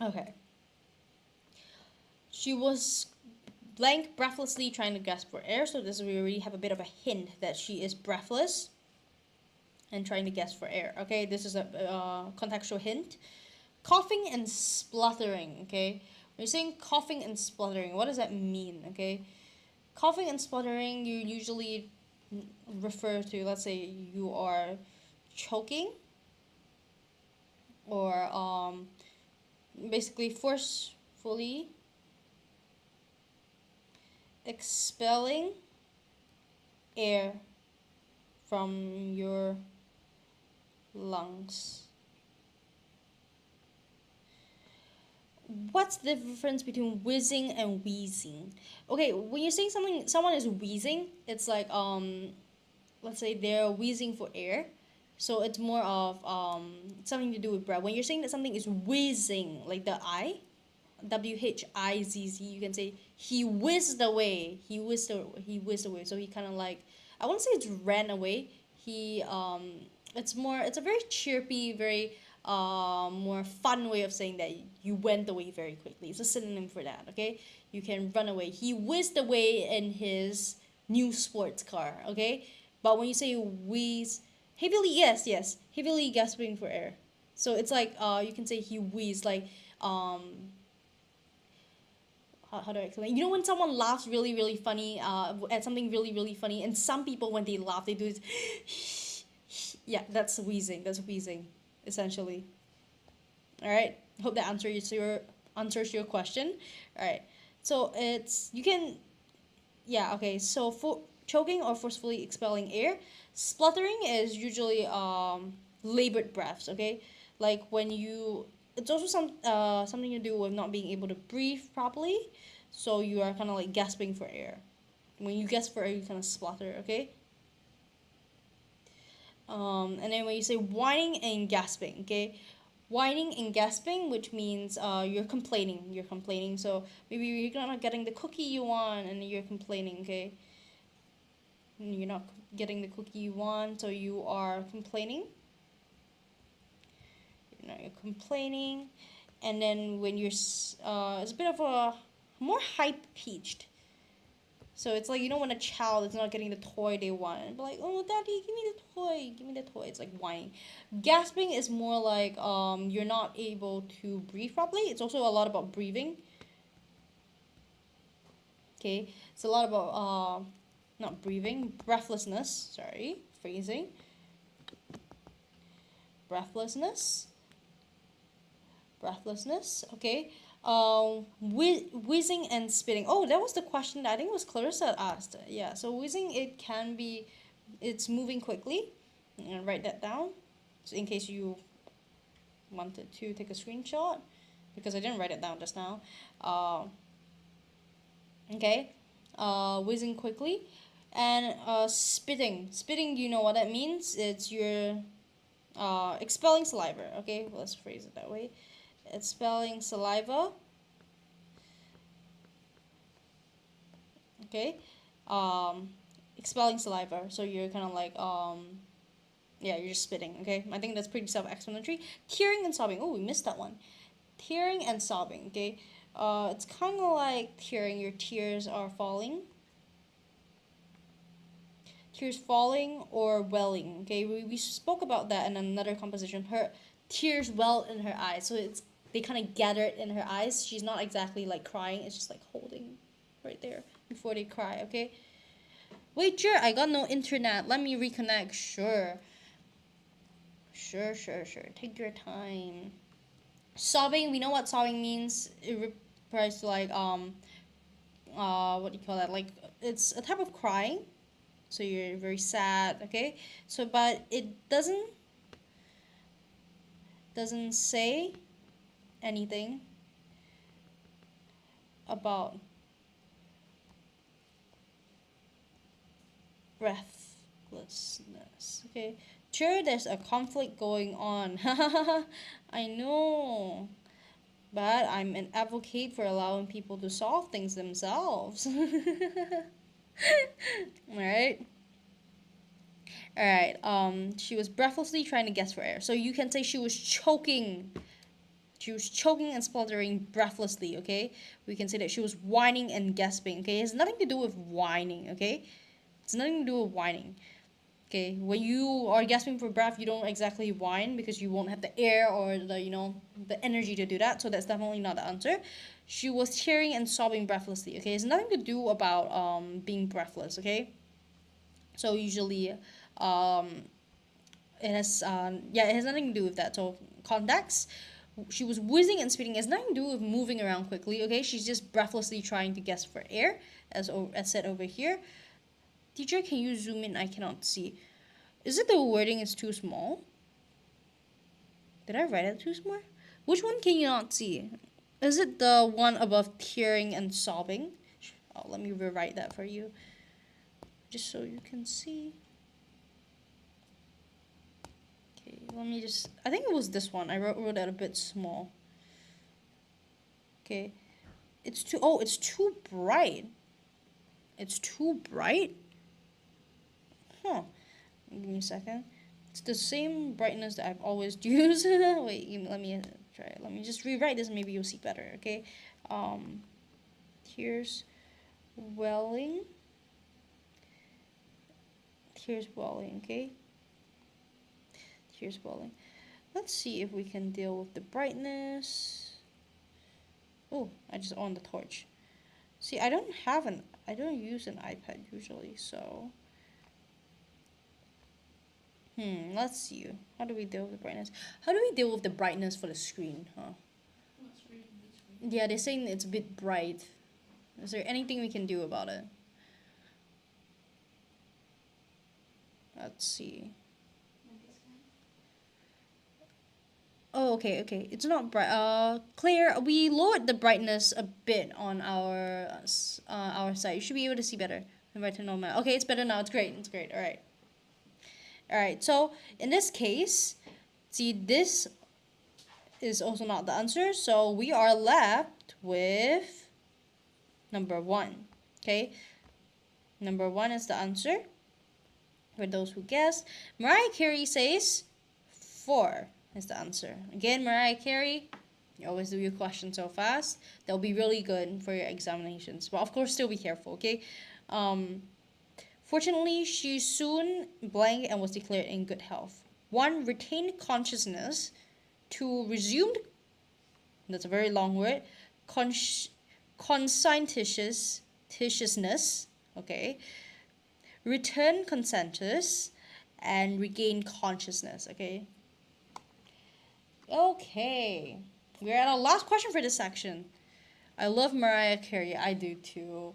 Okay. She was blank, breathlessly trying to gasp for air. So this we already have a bit of a hint that she is breathless and trying to gasp for air. Okay, this is a contextual hint. Coughing and spluttering. Okay, when you're saying coughing and spluttering, what does that mean? Okay, coughing and spluttering, you usually refer to, let's say you are choking, or basically forcefully expelling air from your lungs. What's the difference between whizzing and wheezing? Okay, when you're saying someone is wheezing, it's like let's say they're wheezing for air. So it's more of something to do with breath. When you're saying that something is whizzing, like the I, WHIZZ, you can say he whizzed away. He whizzed away. So he kind of like, I wouldn't say it's ran away. It's a very chirpy, very more fun way of saying that you went away very quickly. It's a synonym for that. Okay, you can run away. He whizzed away in his new sports car. Okay, but when you say wheeze, heavily, yes, heavily gasping for air. So it's like you can say he wheezed, like how do I explain? You know when someone laughs really funny at something really funny, and some people when they laugh they do this. Yeah, that's wheezing, essentially. All right, hope that answers your question. All right, so okay, so for choking or forcefully expelling air, spluttering is usually labored breaths. Okay, like when you, it's also something to do with not being able to breathe properly, so you are kind of like gasping for air. When you gasp for air, you kind of splutter. Okay. And then when you say whining and gasping, okay, whining and gasping, which means you're complaining. So maybe you're not getting the cookie you want, and you're complaining. Okay, you're not getting the cookie you want, so you are complaining. You're complaining, and then when you're it's a bit of a more high pitched. So it's like, when a child is not getting the toy they want, and be like, oh daddy, give me the toy. It's like whining. Gasping is more like you're not able to breathe properly. It's also a lot about breathing. Okay, it's a lot about not breathing, breathlessness. Sorry, phrasing. Breathlessness. Okay. Whizzing and spitting. Oh, that was the question that I think it was Clarissa asked. Yeah, so whizzing, it can be, it's moving quickly. And write that down, so in case you wanted to take a screenshot, because I didn't write it down just now. Okay, whizzing quickly, and spitting. Spitting, you know what that means? It's your expelling saliva. Okay, well, let's phrase it that way. Expelling saliva. Okay, expelling saliva. So you're kind of like yeah, you're just spitting. Okay, I think that's pretty self-explanatory. Tearing and sobbing. Oh, we missed that one. Tearing and sobbing. Okay, it's kind of like tearing. Your tears are falling. Tears falling or welling. Okay, we spoke about that in another composition. Her tears well in her eyes, so it's they kind of gathered in her eyes. She's not exactly like crying. It's just like holding right there before they cry. Okay. Wait, sure. I got no internet. Let me reconnect. Sure. Sure. Take your time. Sobbing. We know what sobbing means. It refers to like what do you call that? Like it's a type of crying. So you're very sad. Okay. So but it doesn't say anything about breathlessness. Okay. Sure, there's a conflict going on. I know. But I'm an advocate for allowing people to solve things themselves. Alright. Alright. She was breathlessly trying to gasp for air. So you can say she was choking. She was choking and spluttering breathlessly, okay? We can say that she was whining and gasping, okay? It has nothing to do with whining, okay? It's nothing to do with whining. Okay, when you are gasping for breath, you don't exactly whine because you won't have the air or the, you know, the energy to do that. So that's definitely not the answer. She was tearing and sobbing breathlessly, okay? It's nothing to do about being breathless, okay? So usually it has it has nothing to do with that. So context, she was whizzing and spitting. It has nothing to do with moving around quickly, okay? She's just breathlessly trying to gasp for air, as said over here. Teacher, can you zoom in? I cannot see. Is it the wording is too small? Did I write it too small? Which one can you not see? Is it the one above tearing and sobbing? Oh, let me rewrite that for you. Just so you can see. Okay, let me just... I think it was this one. I wrote that a bit small. Okay. It's too... Oh, it's too bright. It's too bright? Huh. Give me a second. It's the same brightness that I've always used. Wait, let me try it. Let me just rewrite this. Maybe you'll see better. Okay. Tears welling. Tears welling. Okay. Tears welling. Let's see if we can deal with the brightness. Oh, I just on the torch. See, I don't use an iPad usually, so. Let's see. How do we deal with the brightness? How do we deal with the brightness for the screen, huh? Yeah, they're saying it's a bit bright. Is there anything we can do about it? Let's see. Oh, okay. It's not bright. Claire, we lowered the brightness a bit on our side. You should be able to see better. Right to normal. Okay, it's better now. It's great. All right. Alright, so in this case, see, this is also not the answer, so we are left with number 1, okay? Number 1 is the answer, for those who guessed. Mariah Carey says 4 is the answer. Again, Mariah Carey, you always do your questions so fast. They'll be really good for your examinations, but of course, still be careful, okay? Fortunately, she soon blanked and was declared in good health. 1, retained consciousness. 2, resumed, that's a very long word, conscientiousness, okay, return consensus, and regain consciousness, okay. Okay, We're at our last question for this section. I love Mariah Carey. I do too.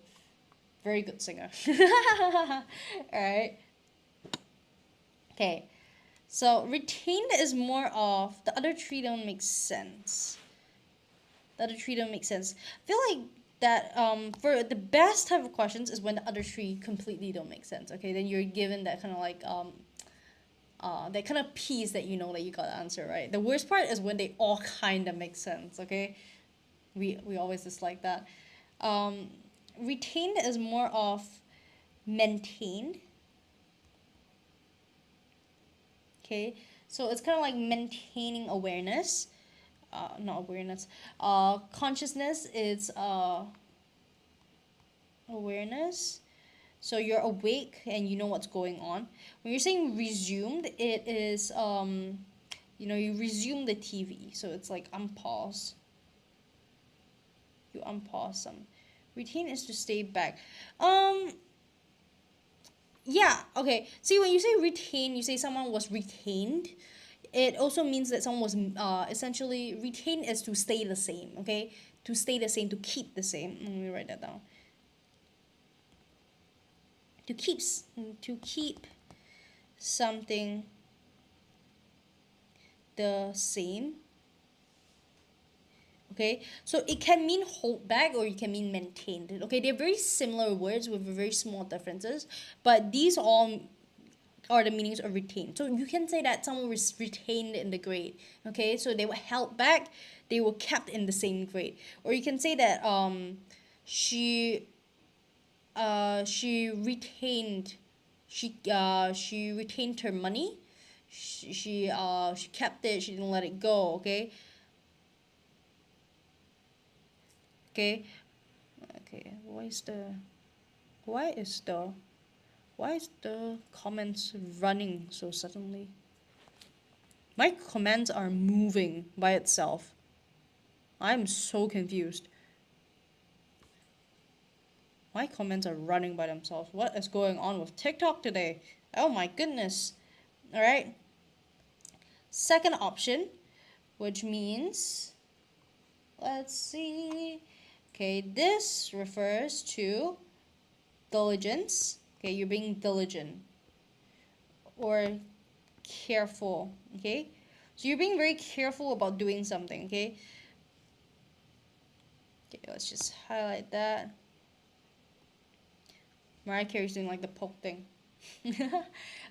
Very good singer. Alright. Okay. So retained is more of the other three don't make sense. The other three don't make sense. I feel like that for the best type of questions is when the other three completely don't make sense. Okay, then you're given that kind of like that kind of piece that you know that you got the answer right. The worst part is when they all kind of make sense. Okay, we always dislike that. Retained is more of maintained. Okay, so it's kind of like maintaining awareness. Not awareness. Consciousness is awareness. So you're awake and you know what's going on. When you're saying resumed, it is you resume the TV. So it's like unpause. You unpause some. Retain is to stay back. Yeah, okay. See, when you say retain, you say someone was retained. It also means that someone was essentially retained is to stay the same, okay? To stay the same, to keep the same. Let me write that down. To keep something the same. Okay, so it can mean hold back or it can mean maintained. Okay, they're very similar words with very small differences, but these all are the meanings of retained. So you can say that someone was retained in the grade. Okay, so they were held back, they were kept in the same grade. Or you can say that she retained she retained her money. She kept it, she didn't let it go. Okay. Okay. Okay. Why is the comments running so suddenly? My comments are moving by itself. I'm so confused. My comments are running by themselves. What is going on with TikTok today? Oh my goodness. Alright. Second option, which means, let's see. Okay, this refers to diligence. Okay, you're being diligent or careful. Okay, so you're being very careful about doing something. Okay. Okay, let's just highlight that. Mariah Carey's doing like the poke thing. I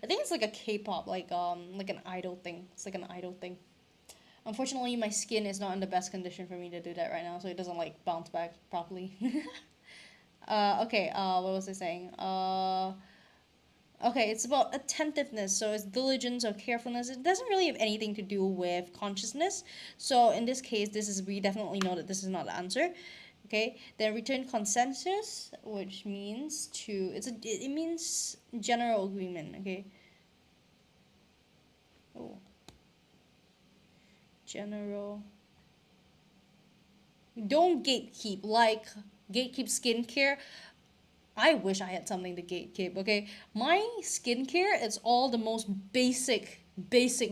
think it's like a K-pop, like an idol thing. It's like an idol thing. Unfortunately, my skin is not in the best condition for me to do that right now, so it doesn't like bounce back properly. Okay, what was I saying? Okay, it's about attentiveness, so it's diligence or carefulness. It doesn't really have anything to do with consciousness. So in this case, we definitely know that this is not the answer. Okay, then return consensus, which means it means general agreement. Okay. Oh. General. Don't gatekeep, like gatekeep skincare. I wish I had something to gatekeep. Okay, my skincare is all the most basic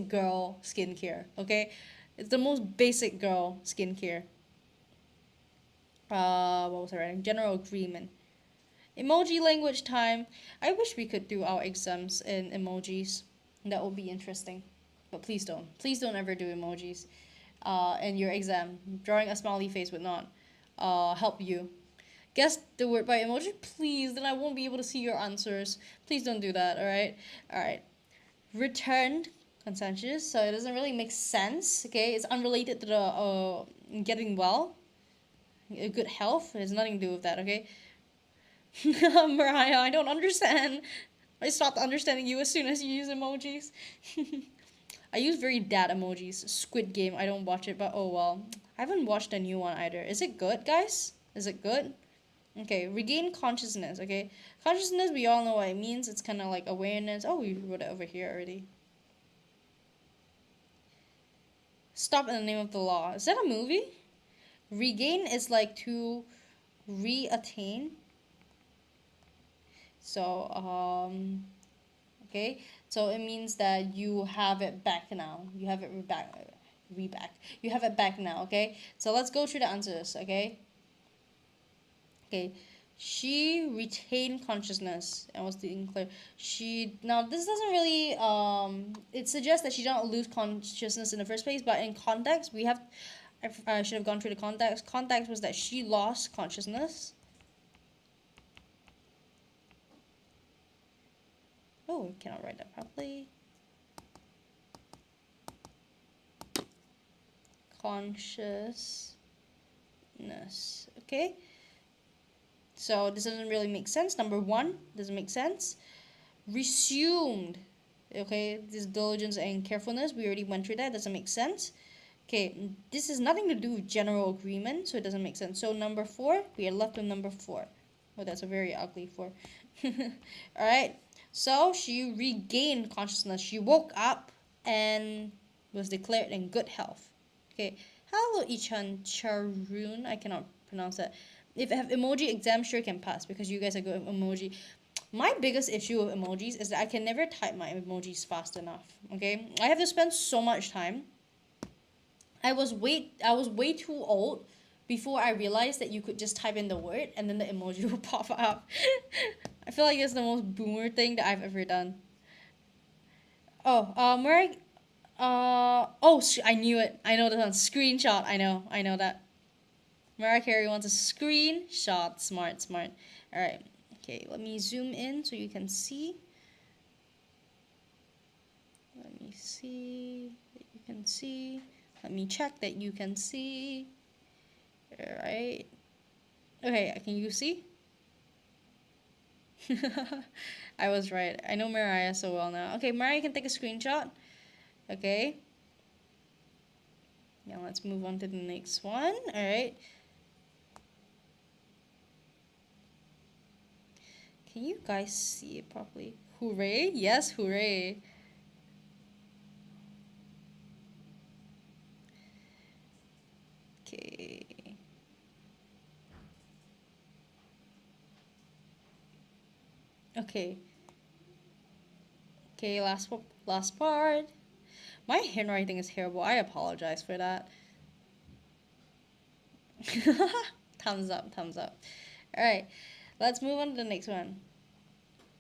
girl skincare. Okay, it's the most basic girl skincare. What was I writing? General agreement. Emoji language time. I wish we could do our exams in emojis. That would be interesting. But please don't. Please don't ever do emojis in your exam. Drawing a smiley face would not help you. Guess the word by emoji, please. Then I won't be able to see your answers. Please don't do that, alright? Alright. Returned consensus. So it doesn't really make sense, okay? It's unrelated to the getting well. Good health. It has nothing to do with that, okay? Mariah, I don't understand. I stopped understanding you as soon as you use emojis. I use very dad emojis. Squid Game, I don't watch it, but oh well. I haven't watched a new one either. Is it good, guys? Is it good? Okay, regain consciousness, okay? Consciousness, we all know what it means. It's kind of like awareness. Oh, we wrote it over here already. Stop in the name of the law. Is that a movie? Regain is like to reattain. So, okay. So it means that you have it back now. You have it back. back. You have it back now, okay? So let's go through the answers, okay? Okay. She retained consciousness and was declared. Now this doesn't really it suggests that she did not lose consciousness in the first place, but in context I should have gone through the context. Context was that she lost consciousness. Oh, I cannot write that properly. Consciousness. Okay. So this doesn't really make sense. Number 1 doesn't make sense. Resumed. Okay, this diligence and carefulness. We already went through that. Doesn't make sense. Okay, this has nothing to do with general agreement, so it doesn't make sense. So number 4, we are left with number 4. Oh, that's a very ugly 4. Alright, so she regained consciousness. She woke up and was declared in good health. Okay, hello Ichan Charun. I cannot pronounce that. If I have emoji exam, sure can pass because you guys are good at emoji. My biggest issue with emojis is that I can never type my emojis fast enough. Okay, I have to spend so much time. I was way too old before I realized that you could just type in the word and then the emoji will pop up. I feel like it's the most boomer thing that I've ever done. Oh, I knew it. I know this one. Screenshot. I know that. Mariah Carey wants a screenshot. Smart. Alright. Okay, let me zoom in so you can see. Let me see that you can see. Let me check that you can see. Alright. Okay, can you see? I was right. I know Mariah so well now. Okay, Mariah can take a screenshot. Okay. Now let's move on to the next one. Alright. Can you guys see it properly? Hooray! Yes, hooray! Okay. Okay. Okay, last part. My handwriting is terrible. I apologize for that. Thumbs up. Alright, let's move on to the next one.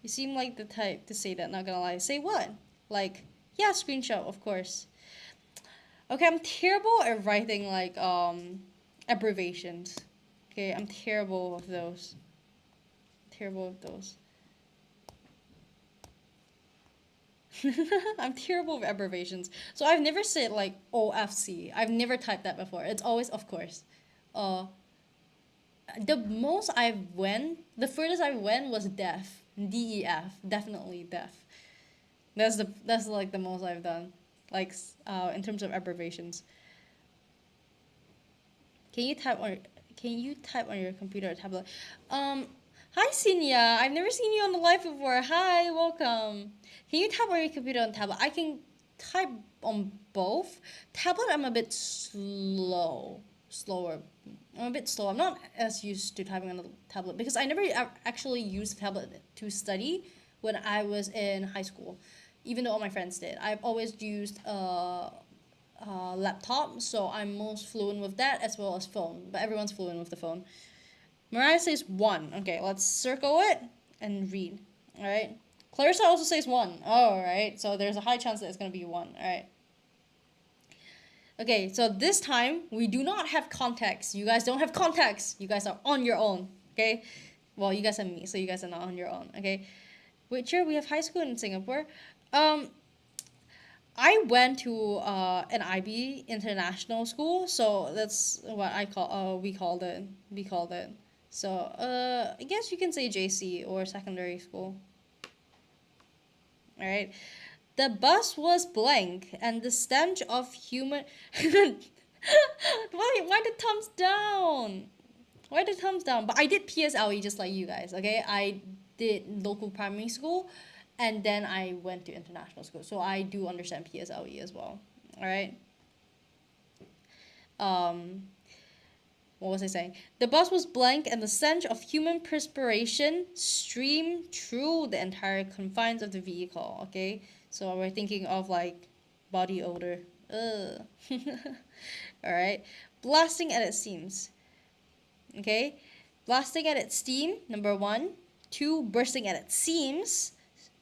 You seem like the type to say that, not gonna lie. Say what? Like, yeah, screenshot, of course. Okay, I'm terrible at writing, like, abbreviations. Okay, I'm terrible with those. I'm terrible with abbreviations. So I've never said, like, OFC. I've never typed that before. It's always, of course. The furthest I went was DEF. DEF. Definitely DEF. That's like the most I've done. Like, in terms of abbreviations. Can you type on your computer or tablet? Hi Sinya. I've never seen you on the live before. Hi, welcome. Can you type on your computer and tablet? I can type on both. Tablet, I'm a bit slower. I'm a bit slow. I'm not as used to typing on the tablet because I never actually used the tablet to study when I was in high school, even though all my friends did. I've always used laptop, so I'm most fluent with that as well as phone. But everyone's fluent with the phone. Mariah says 1. Okay, let's circle it and read. All right. Clarissa also says 1. Oh, all right. So there's a high chance that it's gonna be 1. All right. Okay, so this time we do not have context. You guys don't have context. You guys are on your own. Okay. Well, you guys have me, so you guys are not on your own. Okay. Which year we have high school in Singapore? I went to an IB international school, so that's what we called it. So I guess you can say JC or secondary school. All right. The bus was blank, and the stench of human. Why the thumbs down? Why the thumbs down? But I did PSLE just like you guys. Okay, I did local primary school, and then I went to international school, so I do understand PSLE as well. All right. What was I saying? The bus was blank, and the stench of human perspiration streamed through the entire confines of the vehicle. Okay, so we're thinking of like body odor. Ugh. All right. Blasting at its seams. Okay. Blasting at its seam, number 1. 2, bursting at its seams.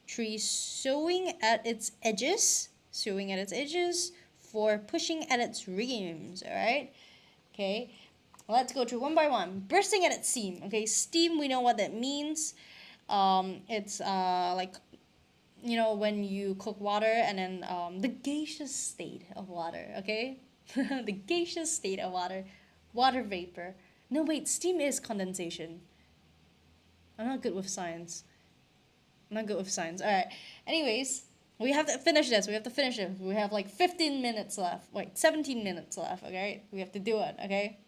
3, sewing at its edges. Sewing at its edges. 4, pushing at its reams. All right. Okay. Let's go through one by one. Bursting at its seam. Okay. Steam, we know what that means. It's like, you know, when you cook water and then the gaseous state of water. Okay. The gaseous state of water. Water vapor. No, wait. Steam is condensation. I'm not good with science. I'm not good with science. All right. Anyways, we have to finish this. We have to finish it. We have like 15 minutes left. Wait, 17 minutes left. Okay. We have to do it. Okay.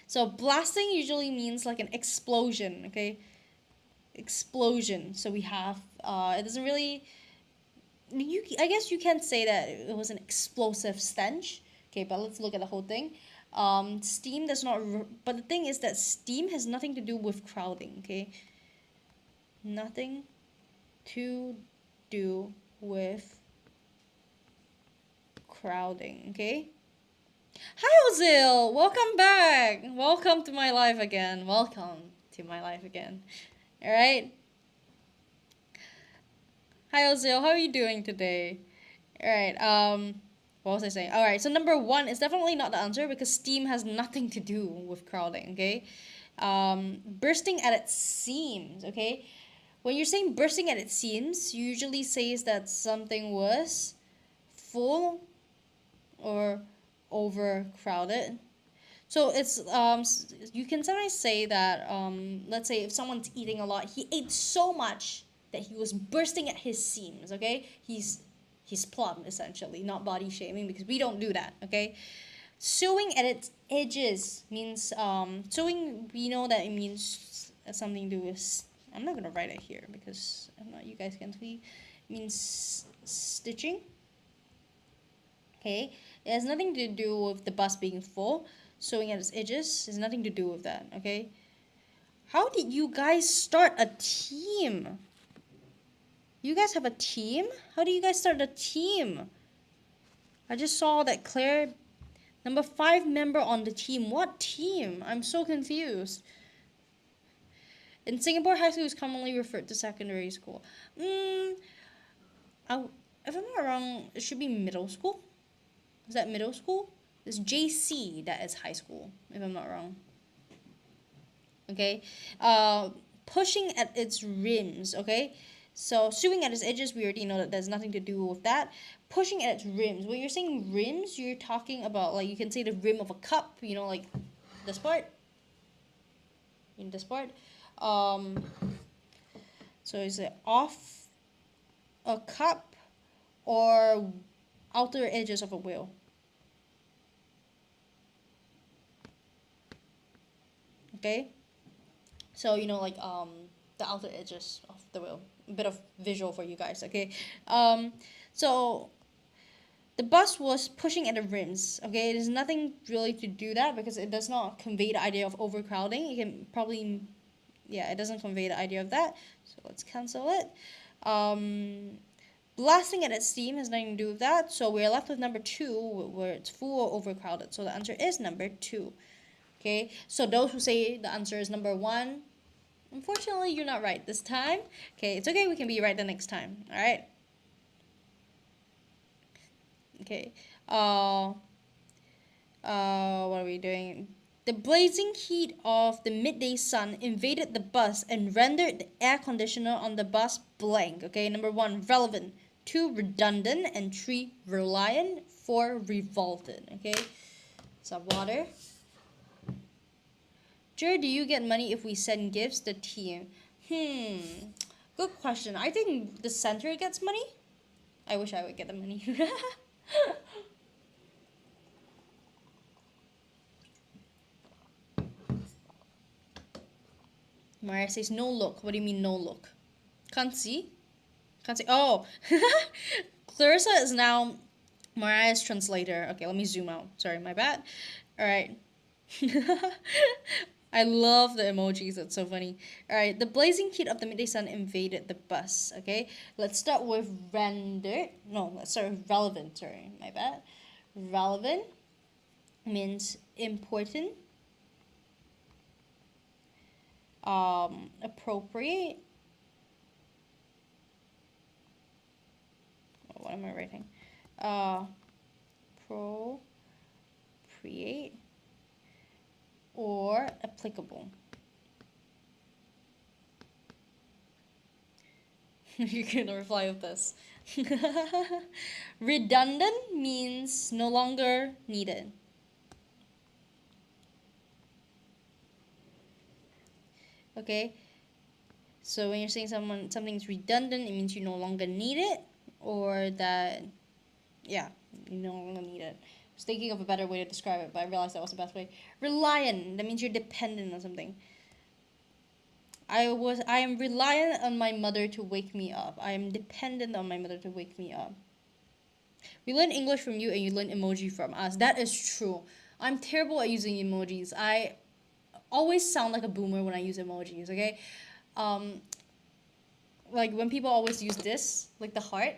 So blasting usually means like an explosion. Okay. Explosion. So we have. It doesn't really. I guess you can say that it was an explosive stench. Okay, but let's look at the whole thing. Steam does not, but the thing is that steam has nothing to do with crowding, okay? Nothing to do with crowding, okay? Hi, Ozil! Welcome back! Welcome to my life again. Welcome to my life again. Alright? Hi, Ozil. How are you doing today? Alright, what was I saying? Alright, so number 1 is definitely not the answer because steam has nothing to do with crowding, okay? Bursting at its seams, okay? When you're saying bursting at its seams, you usually say that something was full or overcrowded. So it's, you can sometimes say that, let's say if someone's eating a lot, he ate so much that he was bursting at his seams, okay? He's plump, essentially, not body shaming, because we don't do that, okay? Sewing at its edges means, sewing, we know that it means something to do with, I'm not going to write it here, because I'm not, you guys can see, it means stitching, okay? It has nothing to do with the bus being full. Sewing at its edges has nothing to do with that, okay? How did you guys start a team? You guys have a team? How do you guys start a team? I just saw that Claire, number 5 member on the team. What team? I'm so confused. In Singapore, high school is commonly referred to secondary school. If I'm not wrong, it should be middle school. Is that middle school? It's JC that is high school, if I'm not wrong. Okay. Pushing at its rims, okay? So, sewing at its edges, we already know that there's nothing to do with that. Pushing at its rims. When you're saying rims, you're talking about, like, you can say the rim of a cup, you know, like this part. In this part. So, is it off a cup or outer edges of a wheel? Okay? So, you know, like, the outer edges of the wheel. A bit of visual for you guys, okay? So the bus was pushing at the rims, okay? There's nothing really to do that because it does not convey the idea of overcrowding. It can probably, yeah, it doesn't convey the idea of that. So let's cancel it. Blasting at its steam has nothing to do with that. So we're left with number 2 where it's full or overcrowded. So the answer is number 2. Okay, so those who say the answer is number 1, unfortunately, you're not right this time. Okay, it's okay. We can be right the next time. All right. Okay. What are we doing? The blazing heat of the midday sun invaded the bus and rendered the air conditioner on the bus blank. Okay, number 1, relevant. 2, redundant. And 3, reliant. 4, revolted. Okay. Some water. Jer, do you get money if we send gifts to the team? Good question. I think the center gets money. I wish I would get the money. Maria says, no look. What do you mean, no look? Can't see? Can't see. Oh. Clarissa is now Mariah's translator. Okay, let me zoom out. Sorry, my bad. All right. I love the emojis. That's so funny. All right, the blazing heat of the midday sun invaded the bus. Okay, let's start with rendered. No, let's start with relevant. Sorry, my bad. Relevant means important, appropriate. What am I writing? Appropriate or applicable. You can reply with this. Redundant means no longer needed. Okay, so when you're saying something's redundant, it means you no longer need it, or that, yeah, you no longer need it. I was thinking of a better way to describe it, but I realized that was the best way. Reliant, that means you're dependent on something. I am reliant on my mother to wake me up. I am dependent on my mother to wake me up. We learn English from you and you learn emoji from us. That is true. I'm terrible at using emojis. I always sound like a boomer when I use emojis, okay? Like when people always use this, like the heart,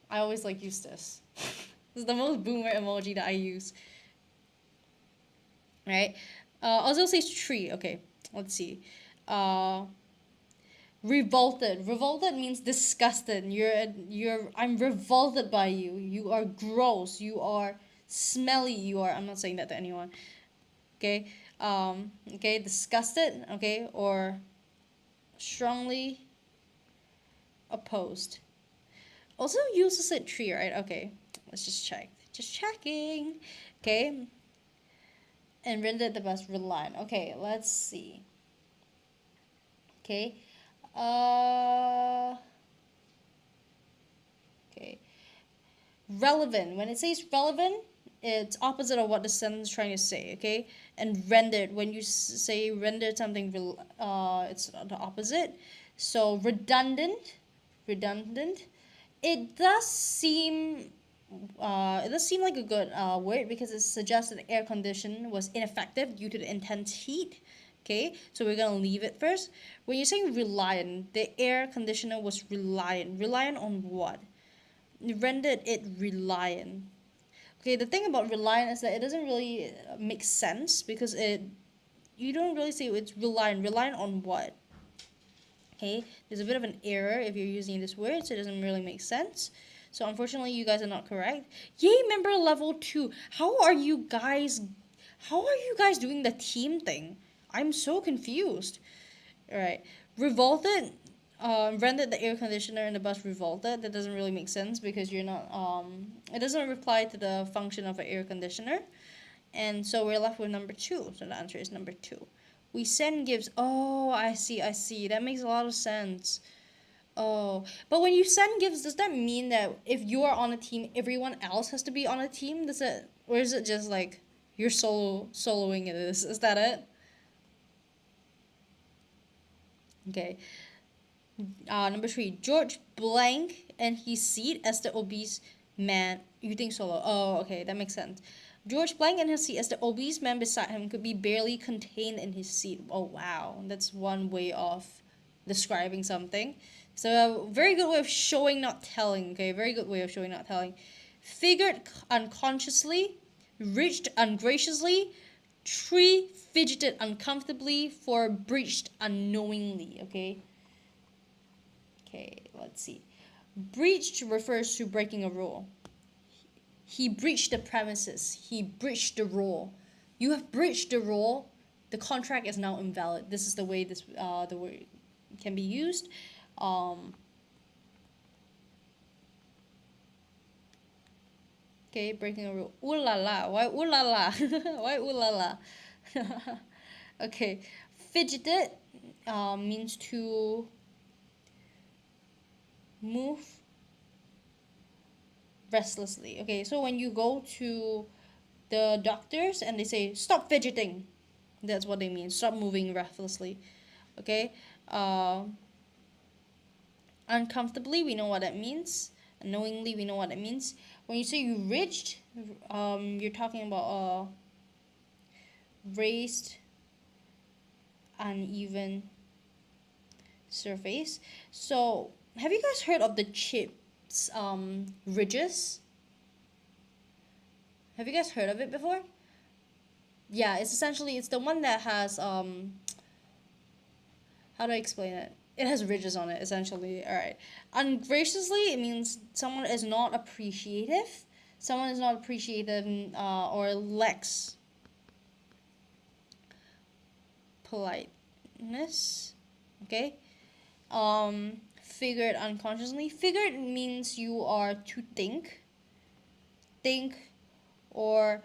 I always like use this. This is the most boomer emoji that I use. Right? Also says tree. Okay, let's see. Revolted. Revolted means disgusted. I'm revolted by you. You are gross. You are smelly. I'm not saying that to anyone. Okay? Okay, disgusted, okay, or strongly opposed. Also uses it tree, right? Okay, let's just check. Just checking. Okay. And rendered the best reliant. Okay, let's see. Okay. Okay. Relevant. When it says relevant, it's opposite of what the sentence is trying to say, okay? And rendered, when you say rendered something, it's the opposite. So redundant, it does seem like a good word because it suggests that the air condition was ineffective due to the intense heat. Okay, so we're gonna leave it first. When you're saying reliant, the air conditioner was reliant. Reliant on what? Rendered it reliant. Okay, the thing about reliant is that it doesn't really make sense because you don't really say it's reliant. Reliant on what? Okay, there's a bit of an error if you're using this word, so it doesn't really make sense. So unfortunately, you guys are not correct. Yay, member level 2. How are you guys doing the team thing? I'm so confused. All right, revolted. Rendered the air conditioner in the bus revolted. That doesn't really make sense because you're not. It doesn't reply to the function of an air conditioner, and so we're left with number 2. So the answer is number 2. We send gifts. Oh, I see. That makes a lot of sense. Oh, but when you send gifts, does that mean that if you are on a team, everyone else has to be on a team? Or is it just like you're soloing it? Is that it? Okay. Number 3, George blank and his seat as the obese man. You think solo? Oh, okay, that makes sense. George blank and his seat as the obese man beside him could be barely contained in his seat. Oh wow, that's one way of describing something. So a very good way of showing, not telling. Okay, very good way of showing, not telling. Figured unconsciously, reached ungraciously, tree fidgeted uncomfortably, for breached unknowingly. Okay. Okay, let's see. Breached refers to breaking a rule. He breached the premises. He breached the rule. You have breached the rule. The contract is now invalid. This is the way the word can be used. Okay, breaking a rule. Ooh la la. Why ooh la la? Why ooh la la? Okay, fidgeted means to move restlessly. Okay, so when you go to the doctors and they say stop fidgeting, that's what they mean. Stop moving restlessly. Okay. Uncomfortably, we know what that means. Unknowingly, we know what that means. When you say you reached, you're talking about raised, uneven surface. So, have you guys heard of the chips ridges? Have you guys heard of it before? Yeah, it's essentially, it's the one that has how do I explain it? It has ridges on it, essentially. All right. Ungraciously, it means someone is not appreciative. Someone is not appreciative or lacks politeness. Okay. Figured unconsciously. Figured means you are to think, or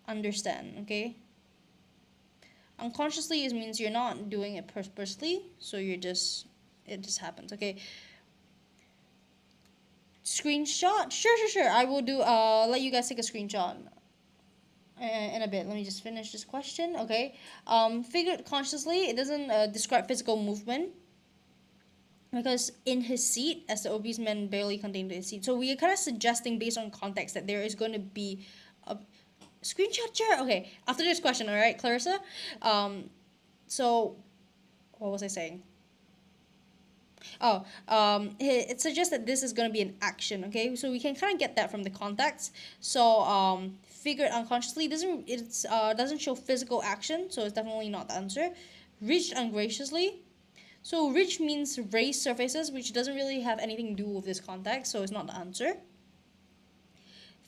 understand. Okay. Unconsciously it means you're not doing it purposely, so it just happens. Okay. Screenshot. Sure. I will do. Let you guys take a screenshot in a bit. Let me just finish this question. Okay. Figured consciously. It doesn't describe physical movement. Because in his seat, as the obese man barely contained his seat. So we are kind of suggesting based on context that there is going to be a screenshot. Sure. Okay. After this question, all right, Clarissa. So what was I saying? Oh, it suggests that this is going to be an action. Okay, so we can kind of get that from the context. So figured unconsciously doesn't show physical action, so it's definitely not the answer. Reached ungraciously. So reach means raised surfaces, which doesn't really have anything to do with this context, so it's not the answer.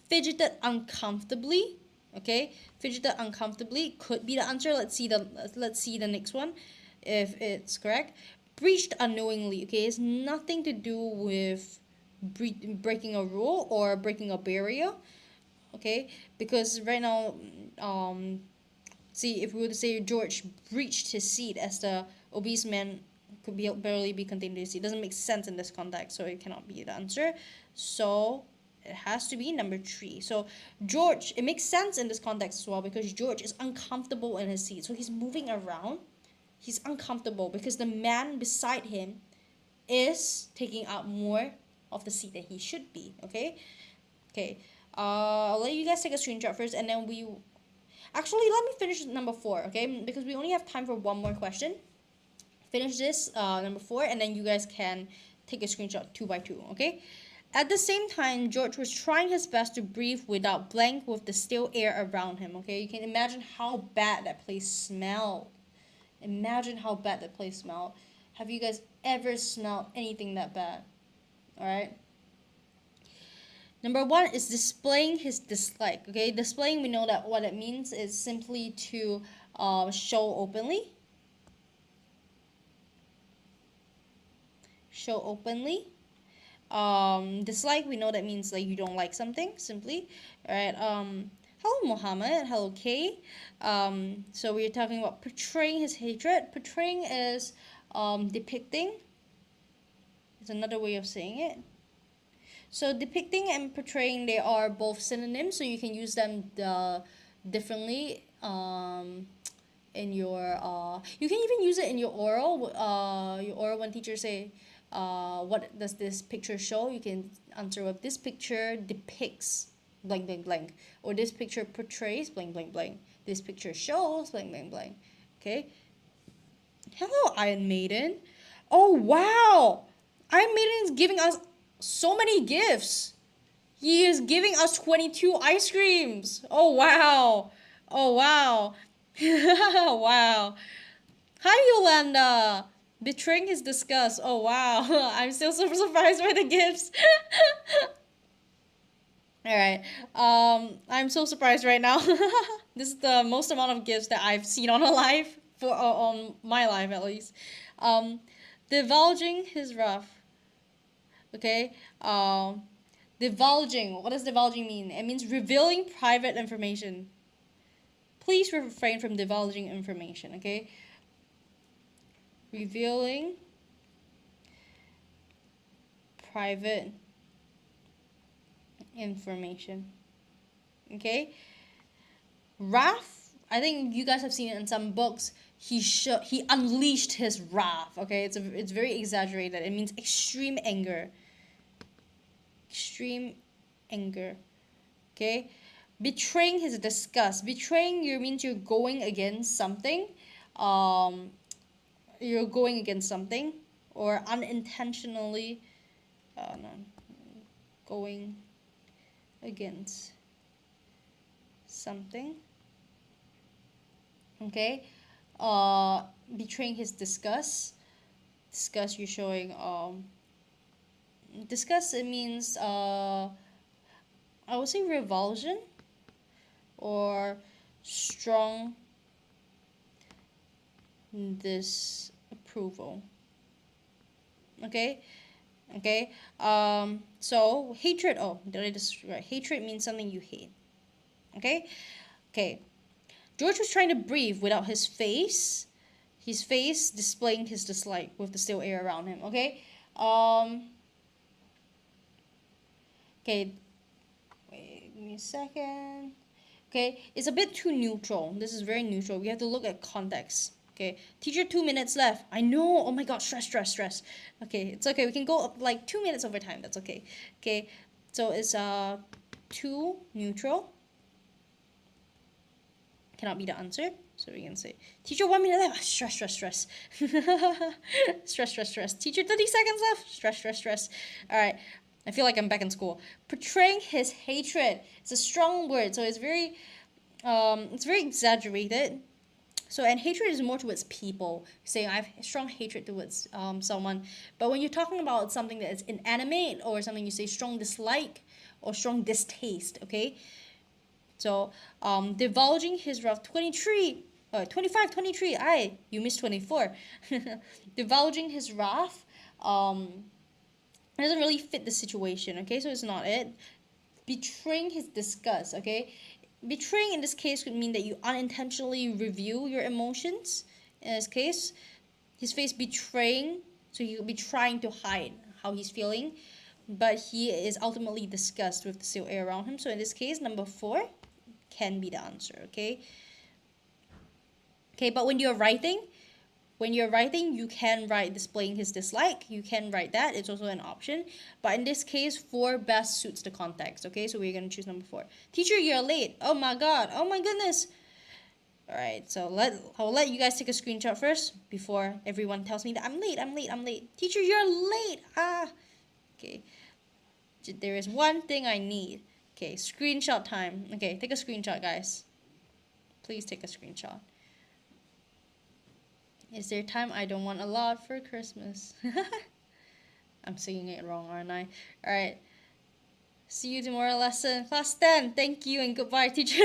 Fidgeted uncomfortably. Okay, fidgeted uncomfortably could be the answer. Let's see the next one, if it's correct. Breached unknowingly. Okay, it's nothing to do with breaking a rule or breaking a barrier. Okay, because right now, see, if we were to say George breached his seat as the obese man could barely be contained in his seat, it doesn't make sense in this context, so it cannot be the answer. So it has to be number 3. So George, it makes sense in this context as well because George is uncomfortable in his seat. So he's moving around. He's uncomfortable because the man beside him is taking up more of the seat than he should be. Okay? Okay. I'll let you guys take a screenshot first and then we... Actually, let me finish number 4, okay? Because we only have time for one more question. Finish this, number 4, and then you guys can take a screenshot 2 by 2, okay? At the same time, George was trying his best to breathe without blank with the stale air around him, okay? You can imagine how bad that place smelled. Imagine how bad that place smelled. Have you guys ever smelled anything that bad? Alright? Number 1 is displaying his dislike, okay? Displaying, we know that what it means is simply to show openly. Show openly. Dislike, we know that means like you don't like something, simply. Alright, hello Mohammed, hello Kay. So we're talking about portraying his hatred. Portraying is depicting. It's another way of saying it. So depicting and portraying, they are both synonyms, so you can use them differently in your you can even use it in your oral. Your oral, when teachers say what does this picture show, you can answer with this picture depicts blank blank blank, or this picture portrays blank blank blank, this picture shows blank blank blank. Okay. Hello Iron Maiden. Oh wow, Iron Maiden is giving us so many gifts. He is giving us 22 ice creams. Oh wow. Oh wow. Wow. Hi Yolanda. Betraying his disgust. Oh wow. I'm still so surprised by the gifts. Alright. I'm so surprised right now. This is the most amount of gifts that I've seen on a live, on my live at least. Divulging his wrath. Okay. Divulging. What does divulging mean? It means revealing private information. Please refrain from divulging information, okay? Revealing private information. Okay? Wrath, I think you guys have seen it in some books. He unleashed his wrath, okay? It's very exaggerated. It means extreme anger. Extreme anger. Okay? Betraying his disgust. Betraying means you're going against something. You're going against something, or unintentionally, no, going against something. Okay. Betraying his disgust. Disgust, you're showing disgust, it means I would say revulsion or strong disapproval. Okay. So hatred. Oh, did I just right? Hatred means something you hate. Okay. George was trying to breathe without his face displaying his dislike with the still air around him. Okay. Okay. Wait, give me a second. Okay, it's a bit too neutral. This is very neutral. We have to look at context. Okay, teacher, 2 minutes left. I know. Oh my god, stress. Okay, it's okay. We can go up like 2 minutes over time. That's okay. Okay, so it's too neutral. Cannot be the answer. So we can say, teacher, 1 minute left. Stress. stress. Teacher, 30 seconds left. Stress. All right. I feel like I'm back in school. Portraying his hatred. It's a strong word, so it's very exaggerated. So, and hatred is more towards people. Saying I have strong hatred towards someone. But when you're talking about something that is inanimate or something, you say strong dislike or strong distaste. Okay. So, divulging his wrath. 23. 25, 23. You missed 24. Divulging his wrath. It doesn't really fit the situation, okay? So it's not it. Betraying his disgust, okay? Betraying in this case could mean that you unintentionally reveal your emotions. In this case, his face betraying, so he could be trying to hide how he's feeling, but he is ultimately disgusted with the still air around him. So in this case, number 4 can be the answer, okay? Okay, but when you're writing, you can write displaying his dislike. You can write that. It's also an option. But in this case, 4 best suits the context. Okay, so we're going to choose number 4. Teacher, you're late. Oh my god. Oh my goodness. Alright, so I'll let you guys take a screenshot first before everyone tells me that I'm late. Teacher, you're late. Okay. There is one thing I need. Okay, screenshot time. Okay, take a screenshot, guys. Please take a screenshot. Is there time? I don't want a lot for Christmas. I'm singing it wrong, aren't I? Alright. See you tomorrow lesson. Class 10. Thank you and goodbye, teacher.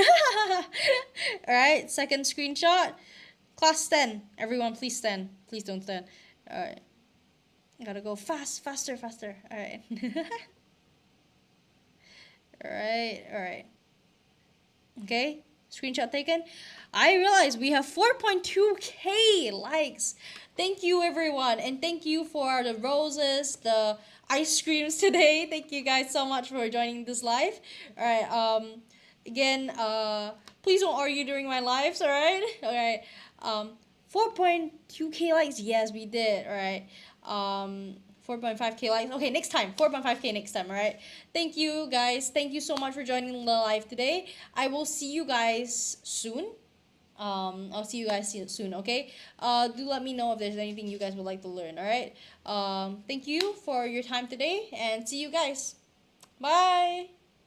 Alright, second screenshot. Class 10. Everyone, please stand. Please don't stand. Alright. Gotta go faster. Alright. Alright. Okay. Screenshot taken. I realize we have 4.2k likes. Thank you, everyone, and thank you for the roses, the ice creams today. Thank you guys so much for joining this live. All right. Again, please don't argue during my lives. All right. 4.2k likes. Yes, we did. All right. 4.5k likes. Okay, next time. 4.5k next time, alright? Thank you, guys. Thank you so much for joining the live today. I will see you guys soon. I'll see you guys soon, okay? Do let me know if there's anything you guys would like to learn, alright? Thank you for your time today, and see you guys. Bye!